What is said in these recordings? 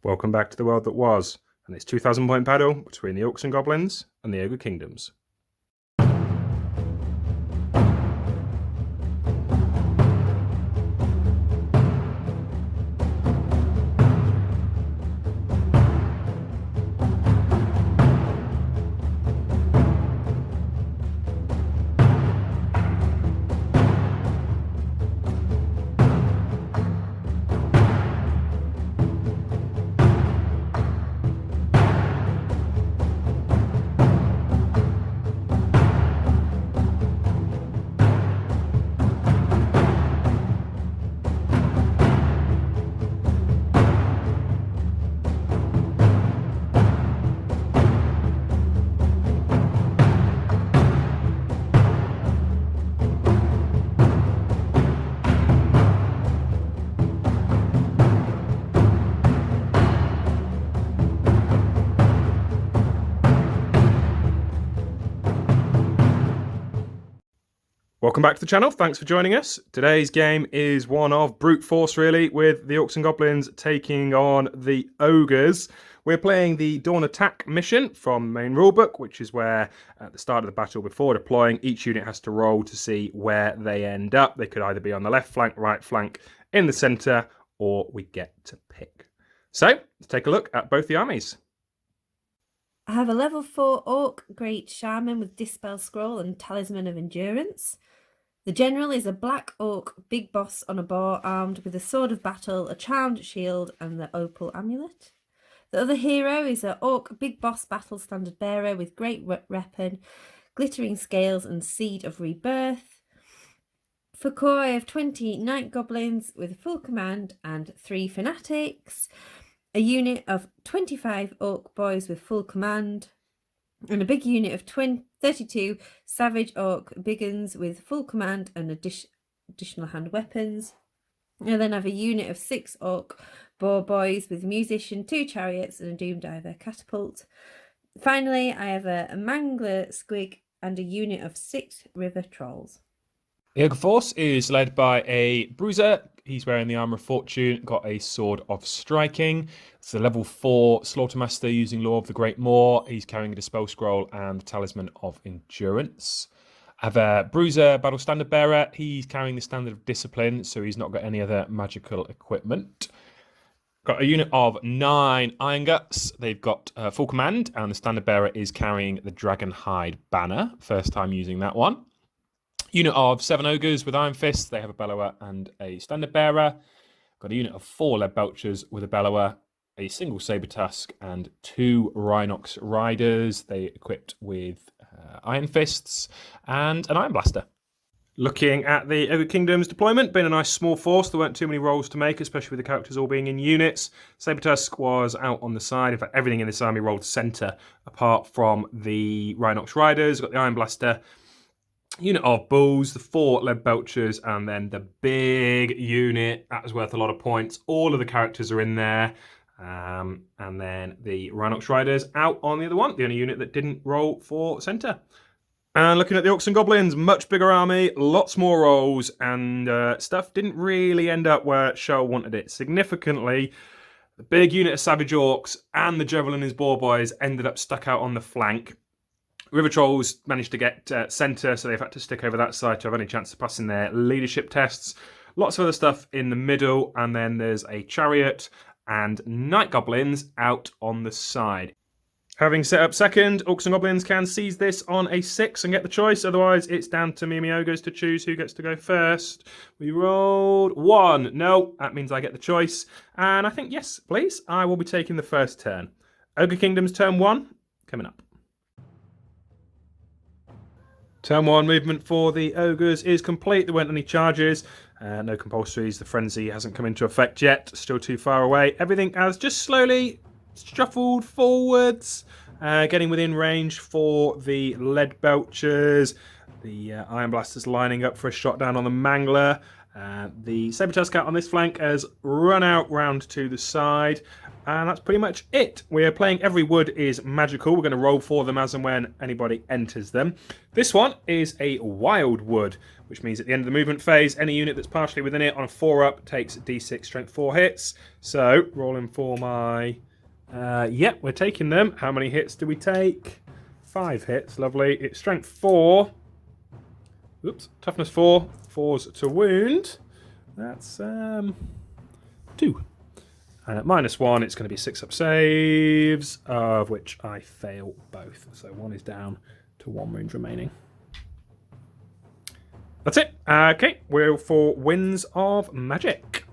Welcome back to the world that was, and its 2,000 point battle between the Orcs and Goblins and the Ogre Kingdoms. Welcome back to the channel, thanks for joining us. Today's game is one of brute force really, with the Orcs and Goblins taking on the Ogres. We're playing the Dawn Attack mission from the main rulebook, which is where at the start of the battle before deploying, each unit has to roll to see where they end up. They could either be on the left flank, right flank, in the centre, or we get to pick. So, let's take a look at both the armies. I have a level 4 Orc Great Shaman with Dispel Scroll and Talisman of Endurance. The General is a Black Orc Big Boss on a boar armed with a Sword of Battle, a Charmed Shield and the Opal Amulet. The other hero is a Orc Big Boss Battle Standard Bearer with Great Weapon, Glittering Scales and Seed of Rebirth. For core I have 20 Night Goblins with full command and 3 Fanatics. A unit of 25 Orc Boys with full command, and a big unit of 32 Savage Orc Biggins with full command and additional hand weapons. I then have a unit of 6 Orc Boar Boys with Musician, 2 Chariots and a Doom Diver Catapult. Finally, I have a Mangler Squig and a unit of 6 River Trolls. The Ogre Force is led by a Bruiser. He's wearing the Armour of Fortune, got a Sword of Striking. It's a level 4 Slaughtermaster using Law of the Great Maw. He's carrying a Dispel Scroll and the Talisman of Endurance. I have a Bruiser Battle Standard Bearer. He's carrying the Standard of Discipline, so he's not got any other magical equipment. Got a unit of 9 Iron Guts. They've got full command, and the Standard Bearer is carrying the Dragonhide Banner. First time using that one. Unit of 7 Ogres with Iron Fists. They have a Bellower and a Standard Bearer. Got a unit of 4 Lead Belchers with a Bellower, a single Saber Tusk, and 2 Rhinox Riders. They equipped with Iron Fists and an Iron Blaster. Looking at the Ogre Kingdom's deployment, been a nice small force. There weren't too many rolls to make, especially with the characters all being in units. Saber Tusk was out on the side. In fact, everything in this army rolled centre, apart from the Rhinox Riders. Got the Iron Blaster. Unit of Bulls, the 4 Lead Belchers, and then the big unit. That was worth a lot of points. All of the characters are in there. And then the Rhinox Riders out on the other one. The only unit that didn't roll for centre. And looking at the Orcs and Goblins, much bigger army, lots more rolls, and stuff didn't really end up where Shell wanted it. Significantly, the big unit of Savage Orcs and the General and his Boar Boys ended up stuck out on the flank. River Trolls managed to get centre, so they've had to stick over that side to have any chance of passing their leadership tests. Lots of other stuff in the middle, and then there's a Chariot and Night Goblins out on the side. Having set up second, Orcs and Goblins can seize this on a 6 and get the choice. Otherwise, it's down to Mimi Ogres to choose who gets to go first. We rolled 1. No, that means I get the choice. And I think, yes, please, I will be taking the first turn. Ogre Kingdom's turn 1, coming up. Turn 1 movement for the Ogres is complete. There weren't any charges, no compulsories. The frenzy hasn't come into effect yet, still too far away. Everything has just slowly shuffled forwards, getting within range for the Lead Belchers. The Iron Blasters lining up for a shot down on the Mangler. The Saber Scout on this flank has run out round to the side, and that's pretty much it. We're playing every wood is magical. We're going to roll for them as and when anybody enters them. This one is a wild wood, which means at the end of the movement phase, any unit that's partially within it on a 4-up takes D6 strength 4 hits. So, rolling for my... yeah, we're taking them. How many hits do we take? 5 hits, lovely. It's strength 4. Oops, toughness 4. 4s to wound. That's 2. And at -1, it's going to be 6-up saves, of which I fail both. So 1 is down to 1 wound remaining. That's it. Okay, we're for Winds of Magic.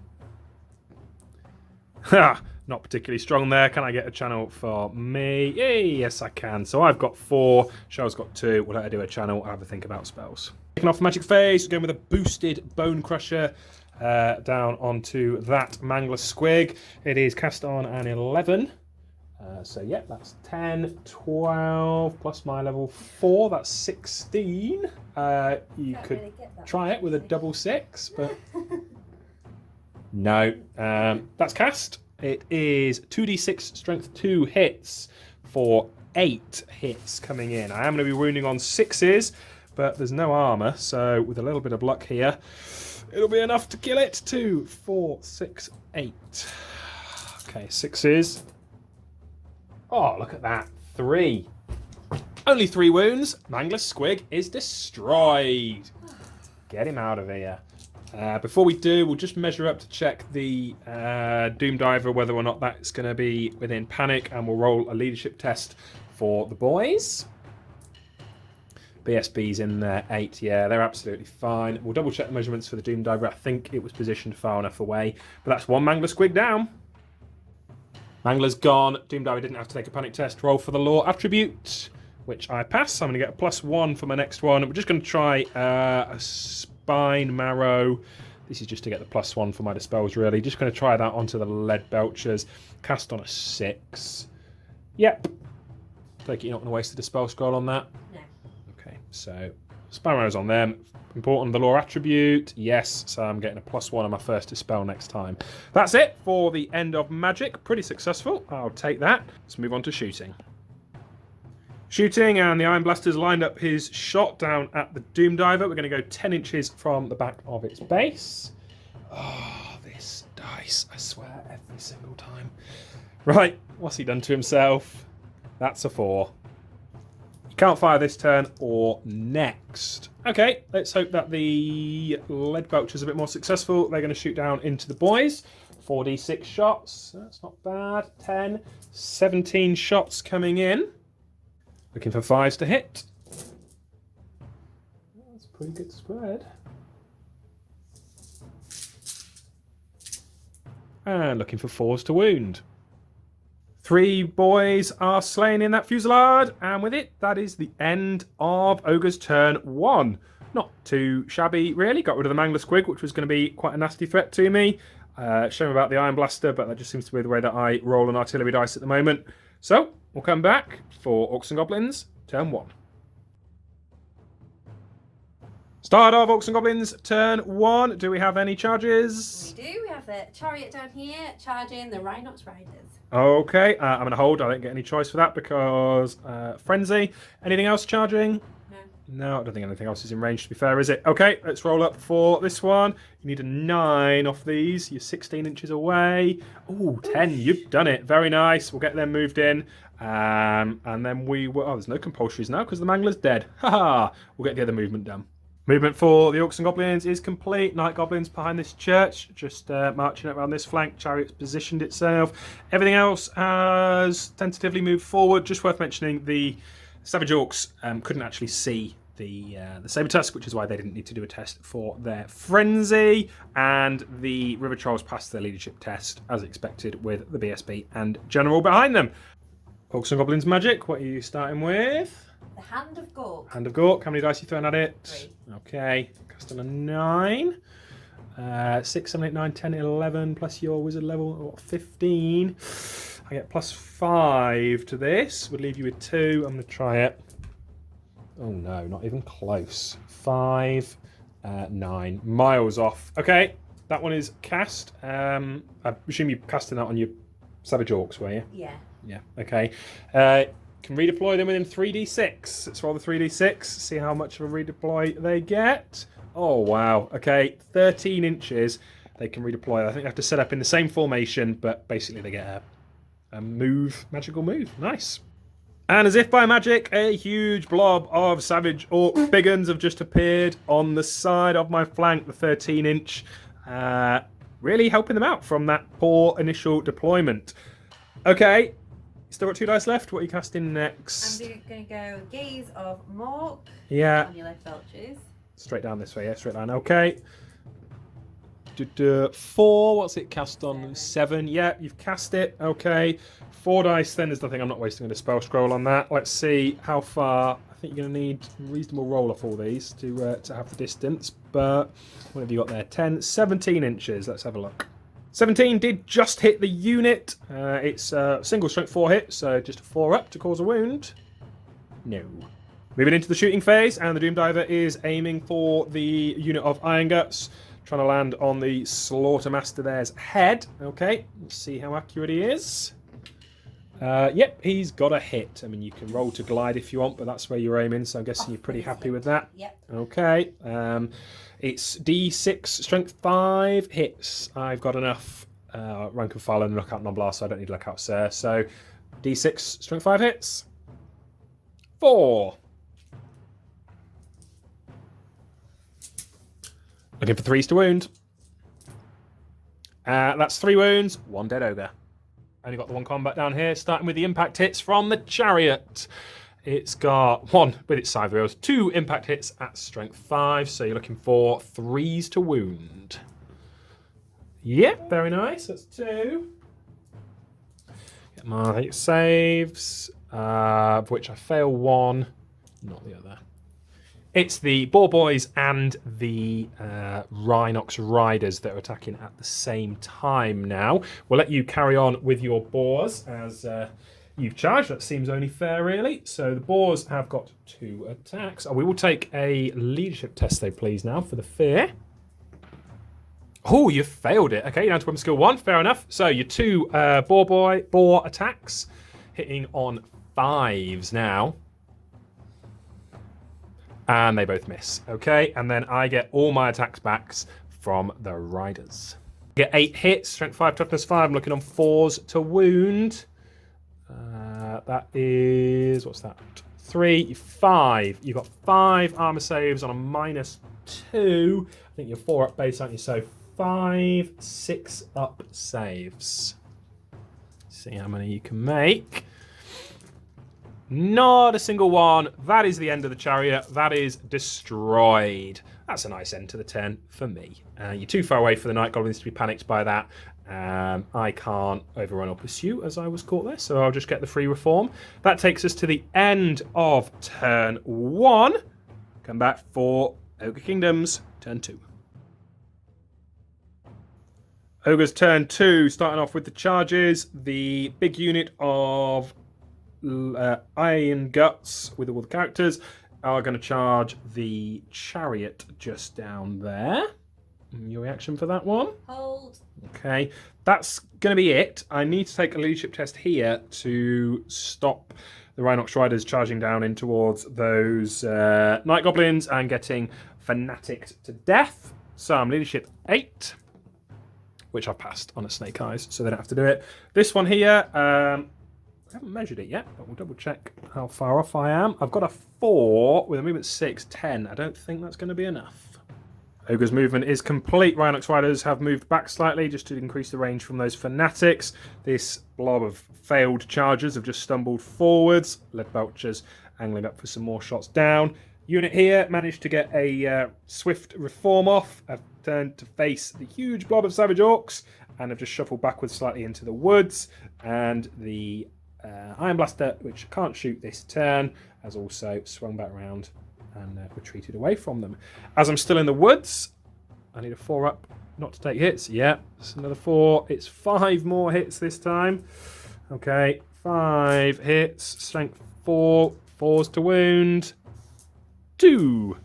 Ha! Not particularly strong there. Can I get a channel for me? Yay, yes, I can. So I've got 4. Cheryl's got 2. We'll let her do a channel. I'll have a think about spells. Kicking off magic phase, we're going with a boosted Bone Crusher down onto that Mangler Squig. It is cast on an 11. So yeah, that's 10, 12, plus my level 4. That's 16. You could really try it with a double 6, but no. That's cast. It is 2d6 strength 2 hits for 8 hits coming in. I am going to be wounding on 6s, but there's no armour, so with a little bit of luck here, it'll be enough to kill it. 2, 4, 6, 8. Okay, 6s. Oh, look at that. 3. Only 3 wounds. Mangler Squig is destroyed. Get him out of here. Before we do, we'll just measure up to check the Doom Diver, whether or not that's going to be within panic, and we'll roll a leadership test for the boys. BSB's in there, 8. Yeah, they're absolutely fine. We'll double check the measurements for the Doom Diver. I think it was positioned far enough away, but that's 1 Mangler Squig down. Mangler's gone. Doom Diver didn't have to take a panic test. Roll for the Law attribute, which I pass. I'm going to get a +1 for my next one. We're just going to try a Spine Marrow. This is just to get the +1 for my dispels, really. Just going to try that onto the Lead Belchers. Cast on a 6. Yep. Take it you're not going to waste the dispel scroll on that? No. Okay, so Spine Marrow's on them. Important, the Law attribute. Yes, so I'm getting a +1 on my first dispel next time. That's it for the end of magic. Pretty successful. I'll take that. Let's move on to shooting. Shooting, and the Iron Blaster's lined up his shot down at the Doom Diver. We're going to go 10 inches from the back of its base. Oh, this dice, I swear, every single time. Right, what's he done to himself? That's a 4. You can't fire this turn or next. Okay, let's hope that the Lead Belcher's a bit more successful. They're going to shoot down into the boys. 4d6 shots. That's not bad. 10, 17 shots coming in. Looking for 5s to hit. That's a pretty good spread. And looking for 4s to wound. 3 boys are slain in that fusillade, and with it, that is the end of Ogre's turn 1. Not too shabby, really. Got rid of the Mangler Squig, which was going to be quite a nasty threat to me. Shame about the Iron Blaster, but that just seems to be the way that I roll an artillery dice at the moment. So, we'll come back for Orcs and Goblins, turn 1. Start of Orcs and Goblins, turn 1. Do we have any charges? We do. We have the Chariot down here, charging the Rhinox Riders. Okay, I'm going to hold. I don't get any choice for that because Frenzy. Anything else charging? No, I don't think anything else is in range, to be fair, is it? Okay, let's roll up for this one. You need a 9 off these. You're 16 inches away. Oh, 10. You've done it. Very nice. We'll get them moved in. And then we will... Oh, there's no compulsories now because the Mangler's dead. Haha. We'll get the other movement done. Movement for the Orcs and Goblins is complete. Night Goblins behind this church, just marching around this flank. Chariot's positioned itself. Everything else has tentatively moved forward. Just worth mentioning, the Savage Orcs couldn't actually see the Saber Tusk, which is why they didn't need to do a test for their Frenzy. And the River Trolls passed their leadership test, as expected, with the BSB and General behind them. Orcs and Goblins magic, what are you starting with? The Hand of Gork. Hand of Gork. How many dice are you throwing at it? 3. Okay. Cast on a 9. 6, 7, 8, 9, 10, 11, plus your wizard level, what, 15. I get +5 to this. Would leave you with 2. I'm going to try it. Oh no, not even close. 5, 9. Miles off. Okay, that one is cast. I assume you're casting that on your Savage Orcs, were you? Yeah. Yeah, okay. Can redeploy them within 3d6. Let's roll the 3d6, see how much of a redeploy they get. Oh, wow. Okay, 13 inches. They can redeploy. I think they have to set up in the same formation, but basically they get a move, magical move. Nice. And as if by magic, a huge blob of Savage Orc Biggins have just appeared on the side of my flank, the 13-inch. Really helping them out from that poor initial deployment. Okay, still got 2 dice left. What are you casting next? I'm going to go Gaze of Mork Yeah. on your left belches. Straight down this way, yeah, straight down. Okay. 4, what's it cast on? 7. Yeah, you've cast it. Okay. 4 dice, then there's nothing. I'm not wasting a spell scroll on that. Let's see how far. I think you're going to need a reasonable roll off all these to have the distance. But what have you got there? 10, 17 inches. Let's have a look. 17 did just hit the unit. It's a single strength 4 hit, so just a 4 up to cause a wound. No. Moving into the shooting phase, and the Doom Diver is aiming for the unit of Iron Guts, trying to land on the Slaughtermaster there's head. Okay, let's see how accurate he is. Yep, he's got a hit. I mean, you can roll to glide if you want, but that's where you're aiming, so I'm guessing you're pretty happy with that. Yep. Okay, it's D6, strength 5 hits. I've got enough rank and file and lookout non-blast, so I don't need lookout, sir. So D6, strength 5 hits. 4. Looking for 3s to wound. That's 3 wounds, 1 dead ogre. Only got the 1 combat down here, starting with the impact hits from the chariot. It's got 1 with its side wheels, 2 impact hits at strength 5, so you're looking for 3s to wound. Yep, very nice. That's 2. Get my saves, of which I fail 1, not the other. It's the Boar Boys and the Rhinox Riders that are attacking at the same time now. We'll let you carry on with your Boars as you've charged. That seems only fair, really. So the Boars have got 2 attacks. We will take a leadership test, though, please, now for the fear. Oh, you failed it. Okay, you're down to weapon skill 1. Fair enough. So your 2 Boar attacks hitting on 5s now. And they both miss. Okay, and then I get all my attacks back from the Riders. Get 8 hits, strength 5, toughness 5. I'm looking on 4s to wound. That is, what's that? 3, 5. You've got 5 armor saves on a -2. I think you're 4 up base, aren't you? So 5, 6 up saves. See how many you can make. Not a single one. That is the end of the chariot. That is destroyed. That's a nice end to the turn for me. You're too far away for the Night Goblins to be panicked by that. I can't overrun or pursue as I was caught there, so I'll just get the free reform. That takes us to the end of turn 1. Come back for Ogre Kingdoms, turn 2. Ogre's turn 2, starting off with the charges. The big unit of Iron Guts with all the characters are going to charge the chariot just down there. Your reaction for that one? Hold. Okay, that's going to be it. I need to take a leadership test here to stop the Rhinox Riders charging down in towards those Night Goblins and getting fanaticked to death. So I'm leadership 8, which I've passed on a Snake Eyes, so they don't have to do it. This one here, I haven't measured it yet, but we'll double check how far off I am. I've got a 4 with a movement 6, 10. I don't think that's going to be enough. Ogre's movement is complete. Rhinox Riders have moved back slightly just to increase the range from those fanatics. This blob of failed chargers have just stumbled forwards. Lead Belchers angling up for some more shots down. Unit here managed to get a swift reform off. Have turned to face the huge blob of Savage Orcs and have just shuffled backwards slightly into the woods. And the Iron Blaster, which can't shoot this turn, has also swung back around and retreated away from them. As I'm still in the woods, I need a 4 up not to take hits. Yeah, it's another 4. It's 5 more hits this time. Okay, 5 hits, strength 4, 4s to wound, 2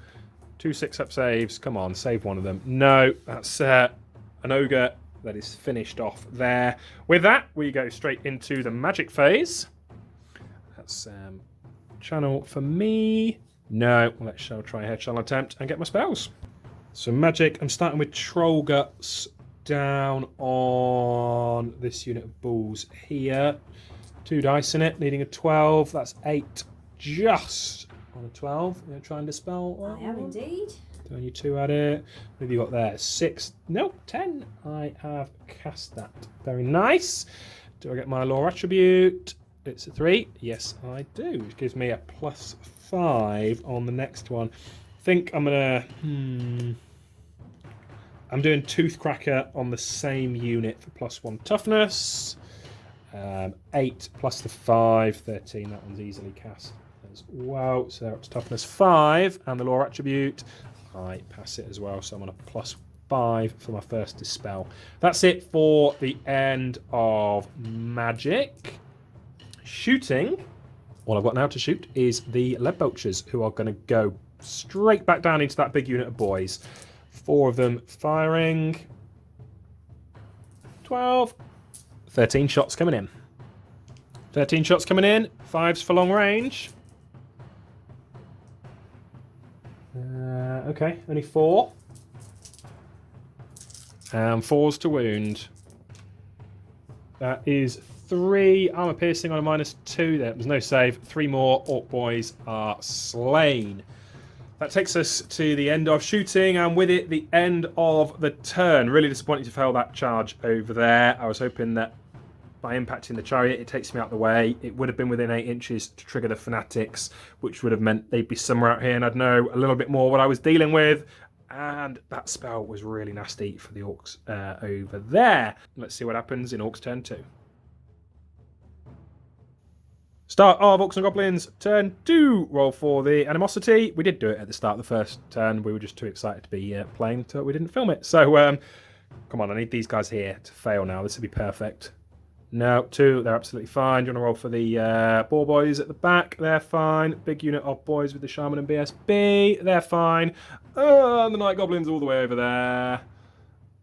2 6-up saves. Come on, save one of them. No, that's an ogre that is finished off there. With that, we go straight into the magic phase. That's channel for me. No, let's try a head channel attempt and get my spells. So magic, I'm starting with Troll Guts down on this unit of bulls here. 2 dice in it, needing a 12. That's 8 just on a 12. You're going to try and dispel. I am indeed. Throwing you 2 at it. What have you got there? 6. Nope, 10. I have cast that. Very nice. Do I get my lore attribute? It's a 3. Yes, I do. Which gives me a +5 on the next one. I think I'm going to... I'm doing Toothcracker on the same unit for +1 toughness. 8 plus the 5, 13. That one's easily cast as well. So that's toughness 5. And the lore attribute, I pass it as well. So I'm on a +5 for my first dispel. That's it for the end of magic. Shooting. All I've got now to shoot is the lead poachers, who are going to go straight back down into that big unit of boys. 4 of them firing. 12. 13 shots coming in. 13 shots coming in. 5s for long range. Okay, only 4. And 4s to wound. That is 3 armor piercing on a -2. There was no save. 3 more. Orc boys are slain. That takes us to the end of shooting, and with it, the end of the turn. Really disappointing to fail that charge over there. I was hoping that by impacting the chariot, it takes me out the way. It would have been within 8 inches to trigger the fanatics, which would have meant they'd be somewhere out here, and I'd know a little bit more what I was dealing with. And that spell was really nasty for the orcs over there. Let's see what happens in Orcs turn 2. Start of Orcs and Goblins, turn 2. Roll for the animosity. We did do it at the start of the first turn. We were just too excited to be playing, so we didn't film it. So, come on, I need these guys here to fail now. This would be perfect. No, 2, they're absolutely fine. Do you want to roll for the boar boys at the back? They're fine. Big unit of boys with the shaman and BSB. They're fine. And the night goblins all the way over there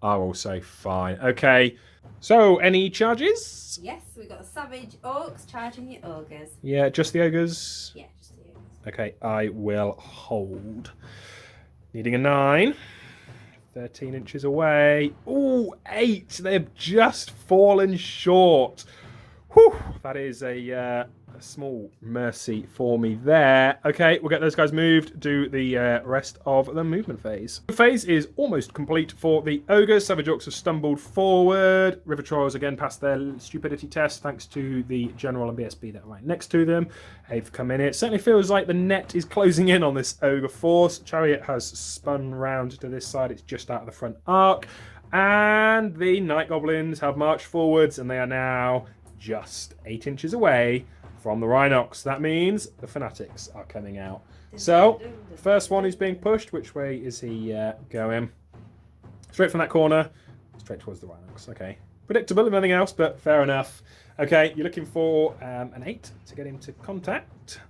are also fine. Okay, so any charges? Yes, we've got the savage orcs charging your ogres. Yeah, just the ogres? Yeah, just the ogres. Okay, I will hold. Needing a 9. 13 inches away. Ooh, 8. They've just fallen short. Whew, that is a small mercy for me there. Okay, we'll get those guys moved, do the rest of the movement phase. The phase is almost complete for the ogres. Savage orcs have stumbled forward. River trolls again passed their stupidity test thanks to the general and BSB that are right next to them. They've come in. It certainly feels like the net is closing in on this ogre force. Chariot has spun round to this side. It's just out of the front arc. And the night goblins have marched forwards, and they are now just 8 inches away from the Rhinox. That means the fanatics are coming out. So, first one is being pushed. Which way is he going? Straight from that corner, straight towards the Rhinox. Okay. Predictable if anything else, but fair enough. Okay, you're looking for an 8 to get into contact.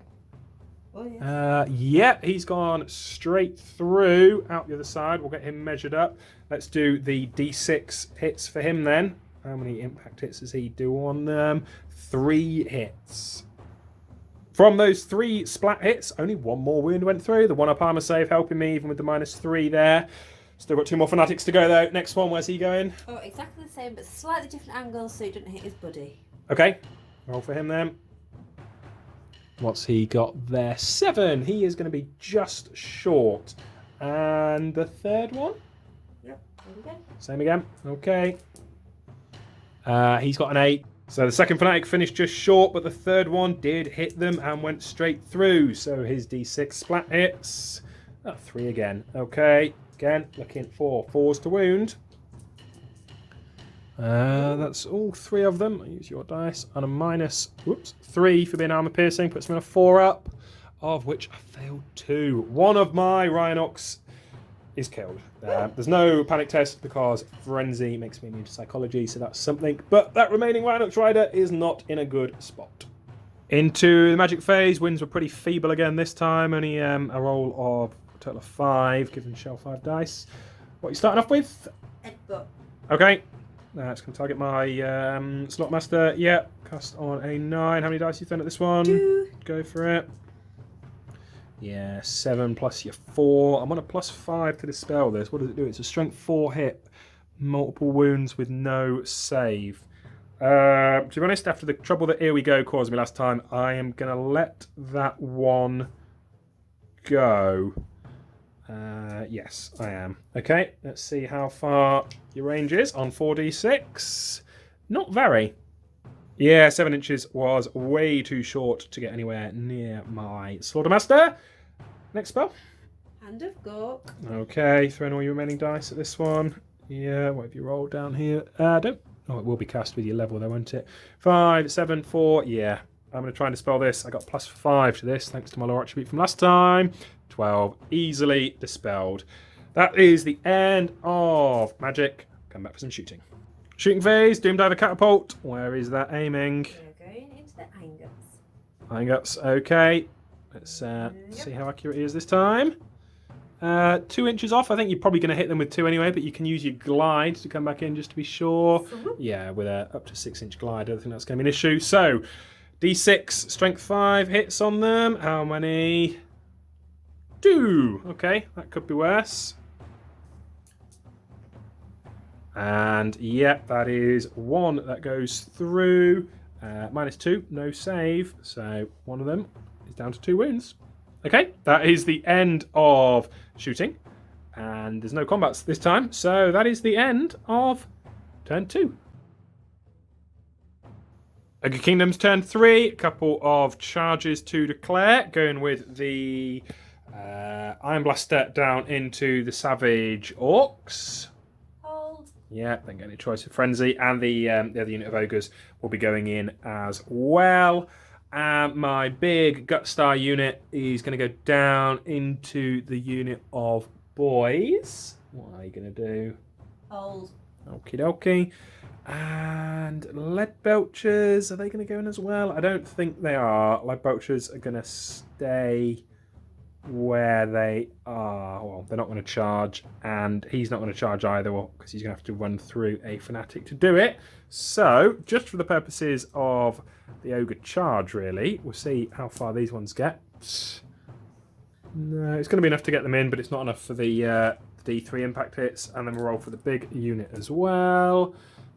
Oh, yes. Yeah, he's gone straight through out the other side. We'll get him measured up. Let's do the D6 hits for him then. How many impact hits does he do on them? 3 hits. From those 3 splat hits, only 1 more wound went through. The 1-up armor save helping me even with the -3 there. Still got 2 more fanatics to go though. Next one, where's he going? Oh, exactly the same, but slightly different angles so he doesn't hit his buddy. Okay, roll for him then. What's he got there? 7. He is going to be just short. And the third one? Yep, there we go. Same again. Okay. He's got an 8. So the second fanatic finished just short, but the third one did hit them and went straight through. So his D6 splat hits. 3 again. Okay. Again, looking for 4s to wound. That's all 3 of them. Use your dice. And a -3 for being armor piercing. Puts me on a 4-up, of which I failed 2. One of my Rhinox is killed. There's no panic test because Frenzy makes me immune to psychology, so that's something. But that remaining Rhinox rider is not in a good spot. Into the magic phase. Winds were pretty feeble again this time. Only a roll of Total of 5, giving Shell 5 dice. What are you starting off with? Headbutt. Okay. That's going to target my Slot Master. Yeah. Cast on a 9. How many dice are you throwing at this one? 2. Go for it. Yeah, 7 plus your 4. I'm on a +5 to dispel this. What does it do? It's a strength 4 hit. Multiple wounds with no save. To be honest, after the trouble that Here We Go caused me last time, I am going to let that one go. Yes, I am. Okay, let's see how far your range is on 4d6. Not very. Yeah, 7 inches was way too short to get anywhere near my Slaughtermaster. Next spell. Hand of Gork. Okay, throwing all your remaining dice at this one. Yeah, what have you rolled down here? Don't. Oh, it will be cast with your level though, won't it? 5, 7, 4. Yeah, I'm going to try and dispel this. I got +5 to this thanks to my lore attribute from last time. 12. Easily dispelled. That is the end of magic. Come back for some shooting. Shooting phase, Doom Diver Catapult. Where is that aiming? We're going into the ingots. Ingots, okay. Let's see how accurate he is this time. 2 inches off. I think you're probably going to hit them with 2 anyway, but you can use your glide to come back in just to be sure. Yeah, with a up to 6-inch glide, I don't think that's going to be an issue. So, D6, strength 5 hits on them. How many? 2. Okay, that could be worse. And yep, that is 1 that goes through. -2, no save. So one of them is down to 2 wounds. Okay, that is the end of shooting. And there's no combats this time. So that is the end of turn 2. Ogre Kingdom's turn 3. A couple of charges to declare. Going with the Iron Blaster down into the Savage Orcs. Hold. Yeah, then get any choice of Frenzy. And the other unit of Ogres will be going in as well. And my big Gutstar unit is going to go down into the unit of boys. What are you going to do? Hold. Okie dokie. And Lead Belchers, are they going to go in as well? I don't think they are. Lead Belchers are going to stay where they are. Well, they're not going to charge, and he's not going to charge either, because he's going to have to run through a Fanatic to do it. So, just for the purposes of the Ogre charge, really, we'll see how far these ones get. No, it's going to be enough to get them in, but it's not enough for the D3 impact hits, and then we'll roll for the big unit as well.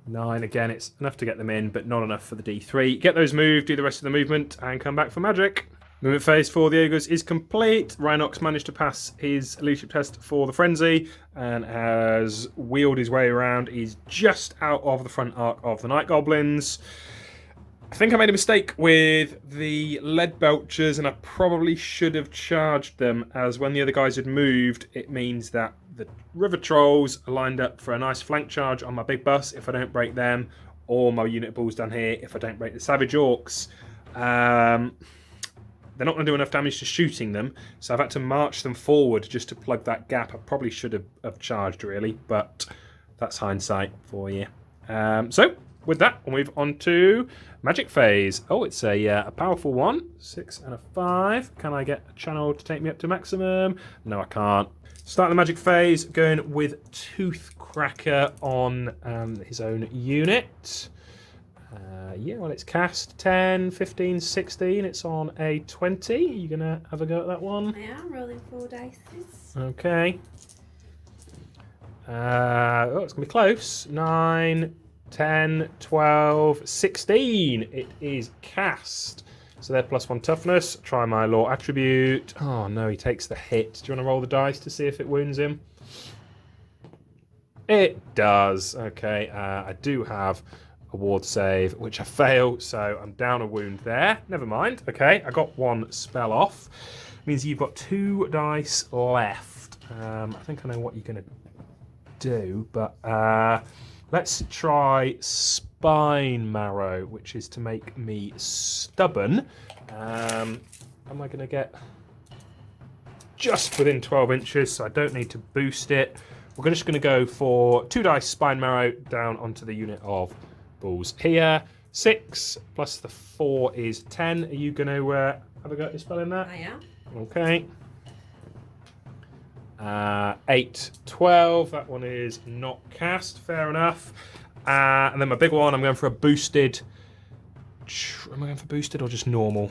9, again, it's enough to get them in, but not enough for the D3. Get those moved, do the rest of the movement, and come back for magic. Movement phase for the Ogres is complete. Rhinox managed to pass his leadership test for the Frenzy and has wheeled his way around. He's just out of the front arc of the Night Goblins. I think I made a mistake with the Lead Belchers, and I probably should have charged them, as when the other guys had moved, it means that the River Trolls are lined up for a nice flank charge on my big bus if I don't break them, or my unit balls down here if I don't break the Savage Orcs. They're not going to do enough damage to shooting them, so I've had to march them forward just to plug that gap. I probably should have charged, really, but that's hindsight for you. So, with that, we'll move on to magic phase. Oh, it's a powerful one. 6 and a 5. Can I get a channel to take me up to maximum? No, I can't. Start the magic phase, going with Toothcracker on his own unit. Yeah, well, it's cast 10, 15, 16. It's on a 20. Are you going to have a go at that one? I am rolling 4 dice. Okay. Oh, it's going to be close. 9, 10, 12, 16. It is cast. So they're +1 toughness. Try my lore attribute. Oh, no, he takes the hit. Do you want to roll the dice to see if it wounds him? It does. Okay, I do have a ward save, which I fail, so I'm down a wound there. Never mind. Okay, I got 1 spell off. Means you've got 2 dice left. I think I know what you're going to do, but let's try Spine Marrow, which is to make me stubborn. Am I going to get just within 12 inches, so I don't need to boost it. We're just going to go for 2 dice Spine Marrow down onto the unit of balls here. 6 plus the 4 is 10. Are you going to have a go at your spell in that? I am. Okay. 8, 12. That one is not cast. Fair enough. And then my big one, I'm going for a boosted. Am I going for boosted or just normal?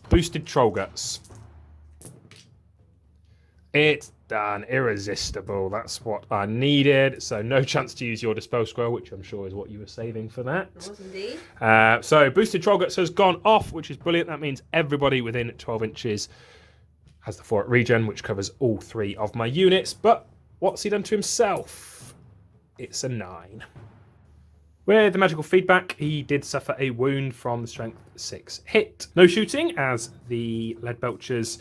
Boosted Troll Guts. It's done. Irresistible. That's what I needed. So no chance to use your Dispel Scroll, which I'm sure is what you were saving for that. It was indeed. So Boosted Troll Guts has gone off, which is brilliant. That means everybody within 12 inches has the 4 at regen, which covers all 3 of my units. But what's he done to himself? It's a 9. With the magical feedback, he did suffer a wound from the strength 6 hit. No shooting, as the lead belchers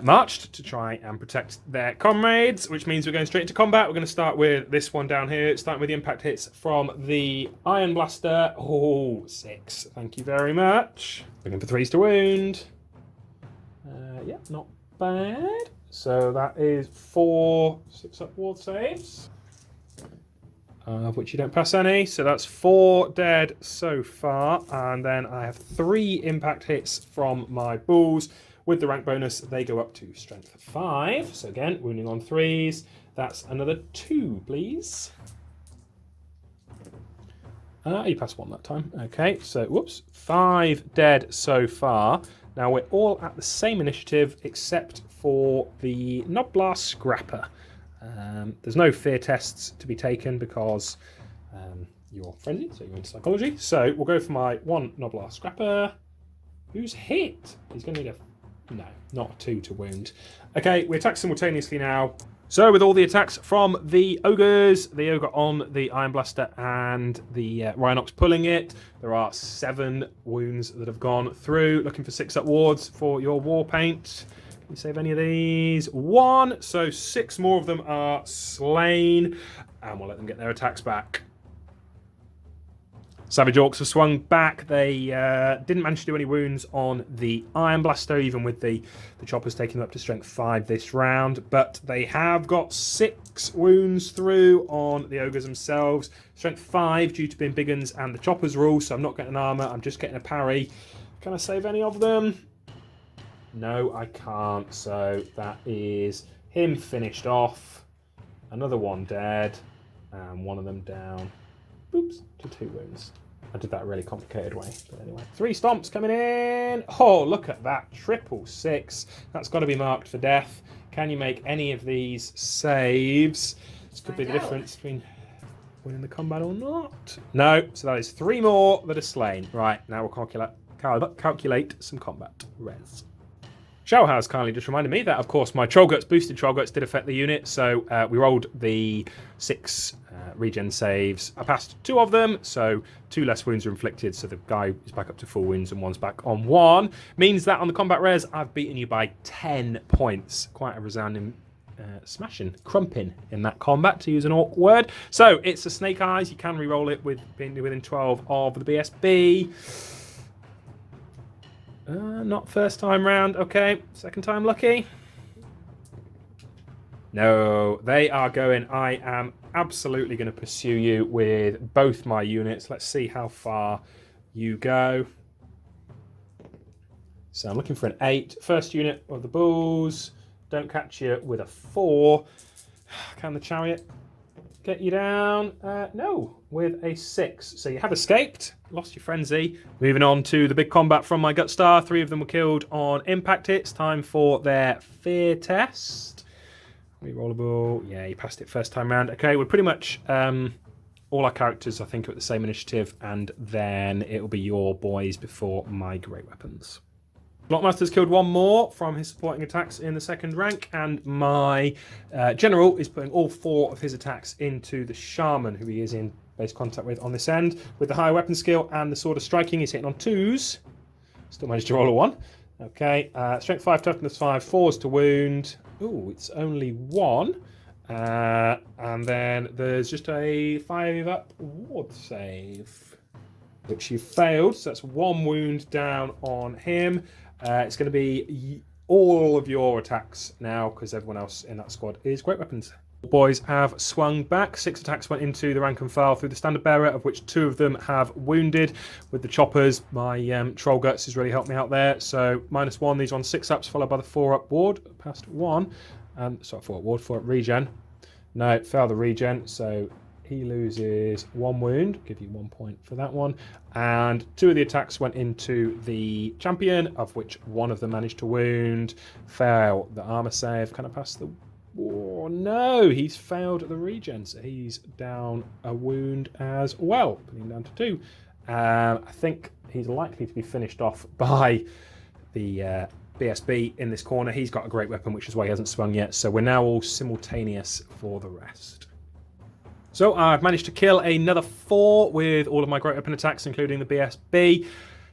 marched to try and protect their comrades, which means we're going straight into combat. We're going to start with this one down here, starting with the impact hits from the Iron Blaster. Oh, 6. Thank you very much. Looking for 3s to wound. Yeah, not bad. So that is 4 6-up ward saves, of which you don't pass any. So that's 4 dead so far. And then I have 3 impact hits from my bulls. With the rank bonus, they go up to strength 5. So again, wounding on 3s. That's another 2, please. You passed 1 that time. Okay, so whoops. 5 dead so far. Now we're all at the same initiative except for the Noblar Scrapper. There's no fear tests to be taken because you're friendly, so you're into psychology. So we'll go for my 1 Noblar Scrapper. Who's hit? He's going to need a... No, not a 2 to wound. Okay, we attack simultaneously now. So with all the attacks from the Ogres, the Ogre on the Iron Blaster and the Rhinox pulling it, there are 7 wounds that have gone through. Looking for 6-up wards for your War Paint. Can you save any of these? 1, so 6 more of them are slain. And we'll let them get their attacks back. Savage Orcs have swung back. They didn't manage to do any wounds on the Iron Blaster, even with the choppers taking them up to strength 5 this round. But they have got 6 wounds through on the Ogres themselves. Strength 5 due to being big uns and the choppers rule, so I'm not getting armour, I'm just getting a parry. Can I save any of them? No, I can't. So that is him finished off. Another one dead. And one of them down. Oops, to 2 wounds. I did that a really complicated way, but anyway. 3 stomps coming in. Oh, look at that. 666. That's got to be marked for death. Can you make any of these saves? This could be the difference between winning the combat or not. No, so that is 3 more that are slain. Right, now we'll calculate some combat res. Shao has kindly just reminded me that, of course, my Troll Guts, boosted Troll Guts, did affect the unit. So we rolled the 6 regen saves. I passed 2 of them, so 2 less wounds are inflicted. So the guy is back up to 4 wounds and one's back on 1. Means that on the combat res, I've beaten you by 10 points. Quite a resounding smashing, crumping in that combat, to use an orc word. So it's a Snake Eyes. You can re-roll it with being within 12 of the BSB. Not first time round. Okay, second time lucky. No, they are going. I am absolutely going to pursue you with both my units. Let's see how far you go. So I'm looking for an 8. First unit of the bulls. Don't catch you with a 4. Can the chariot get you down? No, with a 6. So you have escaped, lost your frenzy. Moving on to the big combat from my Gut Star. 3 of them were killed on impact hits. Time for their fear test. Rerollable. Yeah, you passed it first time round. Okay, we're pretty much all our characters, I think, are at the same initiative, and then it'll be your boys before my great weapons. Blockmaster's killed 1 more from his supporting attacks in the 2nd rank, and my general is putting all 4 of his attacks into the shaman, who he is in base contact with on this end. With the higher weapon skill and the sword of striking, he's hitting on 2s. Still managed to roll a 1. Okay, strength 5, toughness 5, 4s to wound. Ooh, it's only 1. And then there's just a 5-up ward save, which you failed. So that's 1 wound down on him. It's going to be all of your attacks now, because everyone else in that squad is great weapons. The boys have swung back. 6 attacks went into the rank and file through the standard bearer, of which 2 of them have wounded. With the choppers, my Troll Guts has really helped me out there. So -1, these on 6-ups, followed by the 4-up ward. Past 1. And so I thought, ward for it, regen. No, failed the regen, so he loses 1 wound. Give you 1 point for that one. And 2 of the attacks went into the champion, of which 1 of them managed to wound. Fail the armor save. Can I pass the war? No, he's failed the regen, so he's down a wound as well, putting him down to 2. I think he's likely to be finished off by the BSB in this corner. He's got a great weapon, which is why he hasn't swung yet. So we're now all simultaneous for the rest. So I've managed to kill another 4 with all of my great weapon attacks, including the BSB.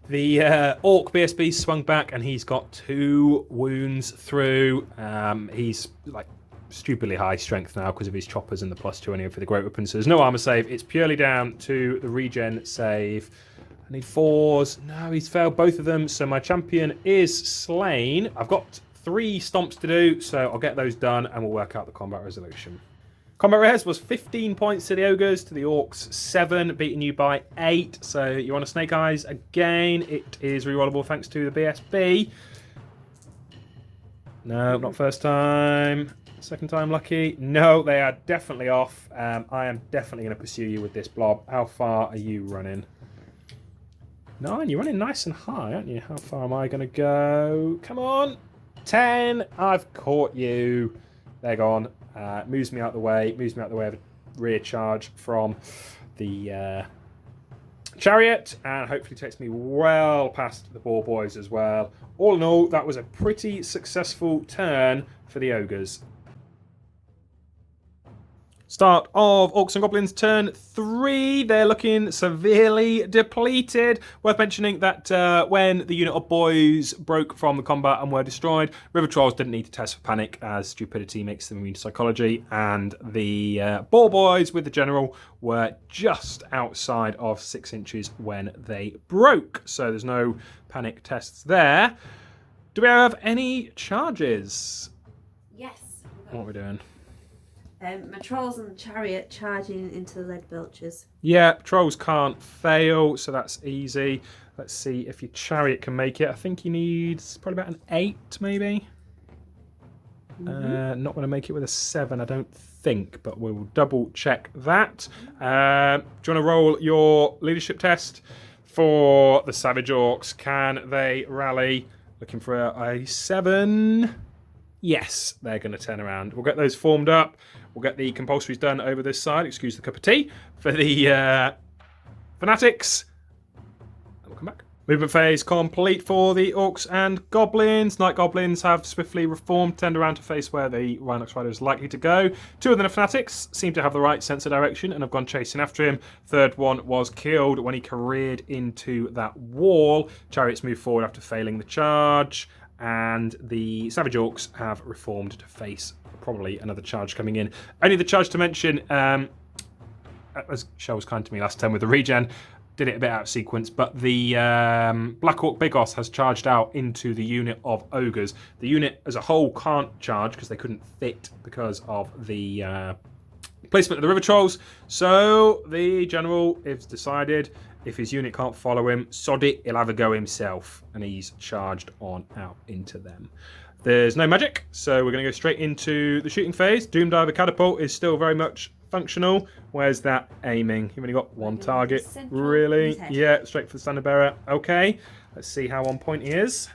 The Orc BSB swung back, and he's got 2 wounds through. He's like stupidly high strength now because of his choppers and the +2 anyway for the great weapon. So there's no armor save. It's purely down to the regen save. I need 4s. No, he's failed both of them. So my champion is slain. I've got 3 stomps to do, so I'll get those done and we'll work out the combat resolution. Combat res was 15 points to the Ogres, to the Orcs 7, beating you by 8. So you're on a Snake Eyes again. It is rerollable thanks to the BSB. No, not first time. Second time lucky. No, they are definitely off. I am definitely going to pursue you with this blob. How far are you running? 9, you're running nice and high, aren't you? How far am I going to go? Come on. 10, I've caught you. They're gone. Moves me out the way of a rear charge from the chariot, and hopefully takes me well past the Boar Boys as well. All in all, that was a pretty successful turn for the Ogres. Start of Orcs and Goblins turn 3. They're looking severely depleted. Worth mentioning that when the unit of boys broke from the combat and were destroyed, River Trolls didn't need to test for panic, as stupidity makes them immune to psychology, and the Boar Boys with the general were just outside of 6 inches when they broke. So there's no panic tests there. Do we have any charges? Yes. What are we doing? My trolls and the chariot charging into the lead belchers. Yeah, trolls can't fail, so that's easy. Let's see if your chariot can make it. I think he needs probably about an 8, maybe. Not going to make it with a 7, I don't think, but we'll double check that. Do you want to roll your leadership test for the Savage Orcs? Can they rally? Looking for a 7. Yes, they're going to turn around. We'll get those formed up. We'll get the compulsories done over this side. Excuse the cup of tea. For the fanatics. And we'll come back. Movement phase complete for the Orcs and Goblins. Night Goblins have swiftly reformed, turned around to face where the Rhinox Rider is likely to go. 2 of the fanatics seem to have the right sense of direction and have gone chasing after him. Third one was killed when he careered into that wall. Chariots move forward after failing the charge. And the Savage Orcs have reformed to face probably another charge coming in. Only the charge to mention, as Shell was kind to me last time with the regen, did it a bit out of sequence, but the Black Orc Bigos has charged out into the unit of Ogres. The unit as a whole can't charge because they couldn't fit because of the placement of the River Trolls. So the General has decided if his unit can't follow him, sod it, he'll have a go himself. And he's charged on out into them. There's no magic, so we're going to go straight into the shooting phase. Doomdiver Catapult is still very much functional. Where's that aiming? You've only got 1 target. Really? Yeah, straight for the standard bearer. Okay, let's see how on point he is.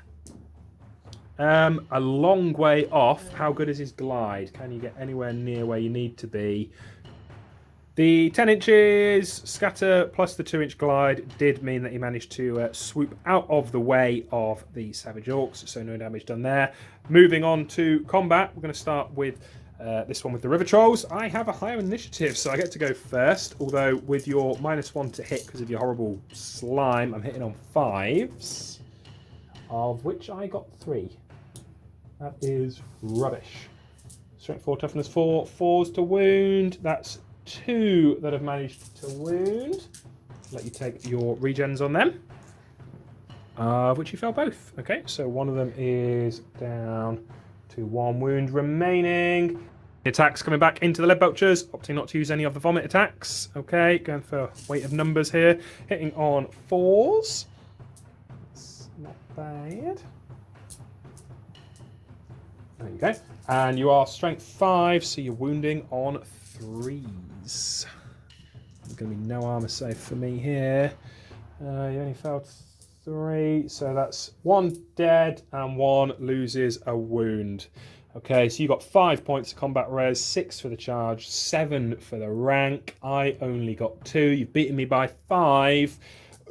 A long way off. How good is his glide? Can you get anywhere near where you need to be? The 10 inches scatter plus the 2-inch glide did mean that he managed to swoop out of the way of the Savage Orcs, so no damage done there. Moving on to combat, we're going to start with this one with the River Trolls. I have a higher initiative, so I get to go first, although with your -1 to hit because of your horrible slime, I'm hitting on 5s, of which I got 3. That is rubbish. Strength 4, toughness 4, 4s to wound. That's 2 that have managed to wound. Let you take your regens on them. Which you fail both. Okay, so one of them is down to 1 wound remaining. Attacks coming back into the lead belchers, opting not to use any of the vomit attacks. Okay, going for weight of numbers here. Hitting on 4s. It's not bad. There you go. And you are strength 5, so you're wounding on 3s. There's going to be no armor save for me here. You only failed 3, so that's 1 dead and 1 loses a wound. Okay, so you got 5 points of combat res, 6 for the charge, 7 for the rank. I only got 2. You've beaten me by 5.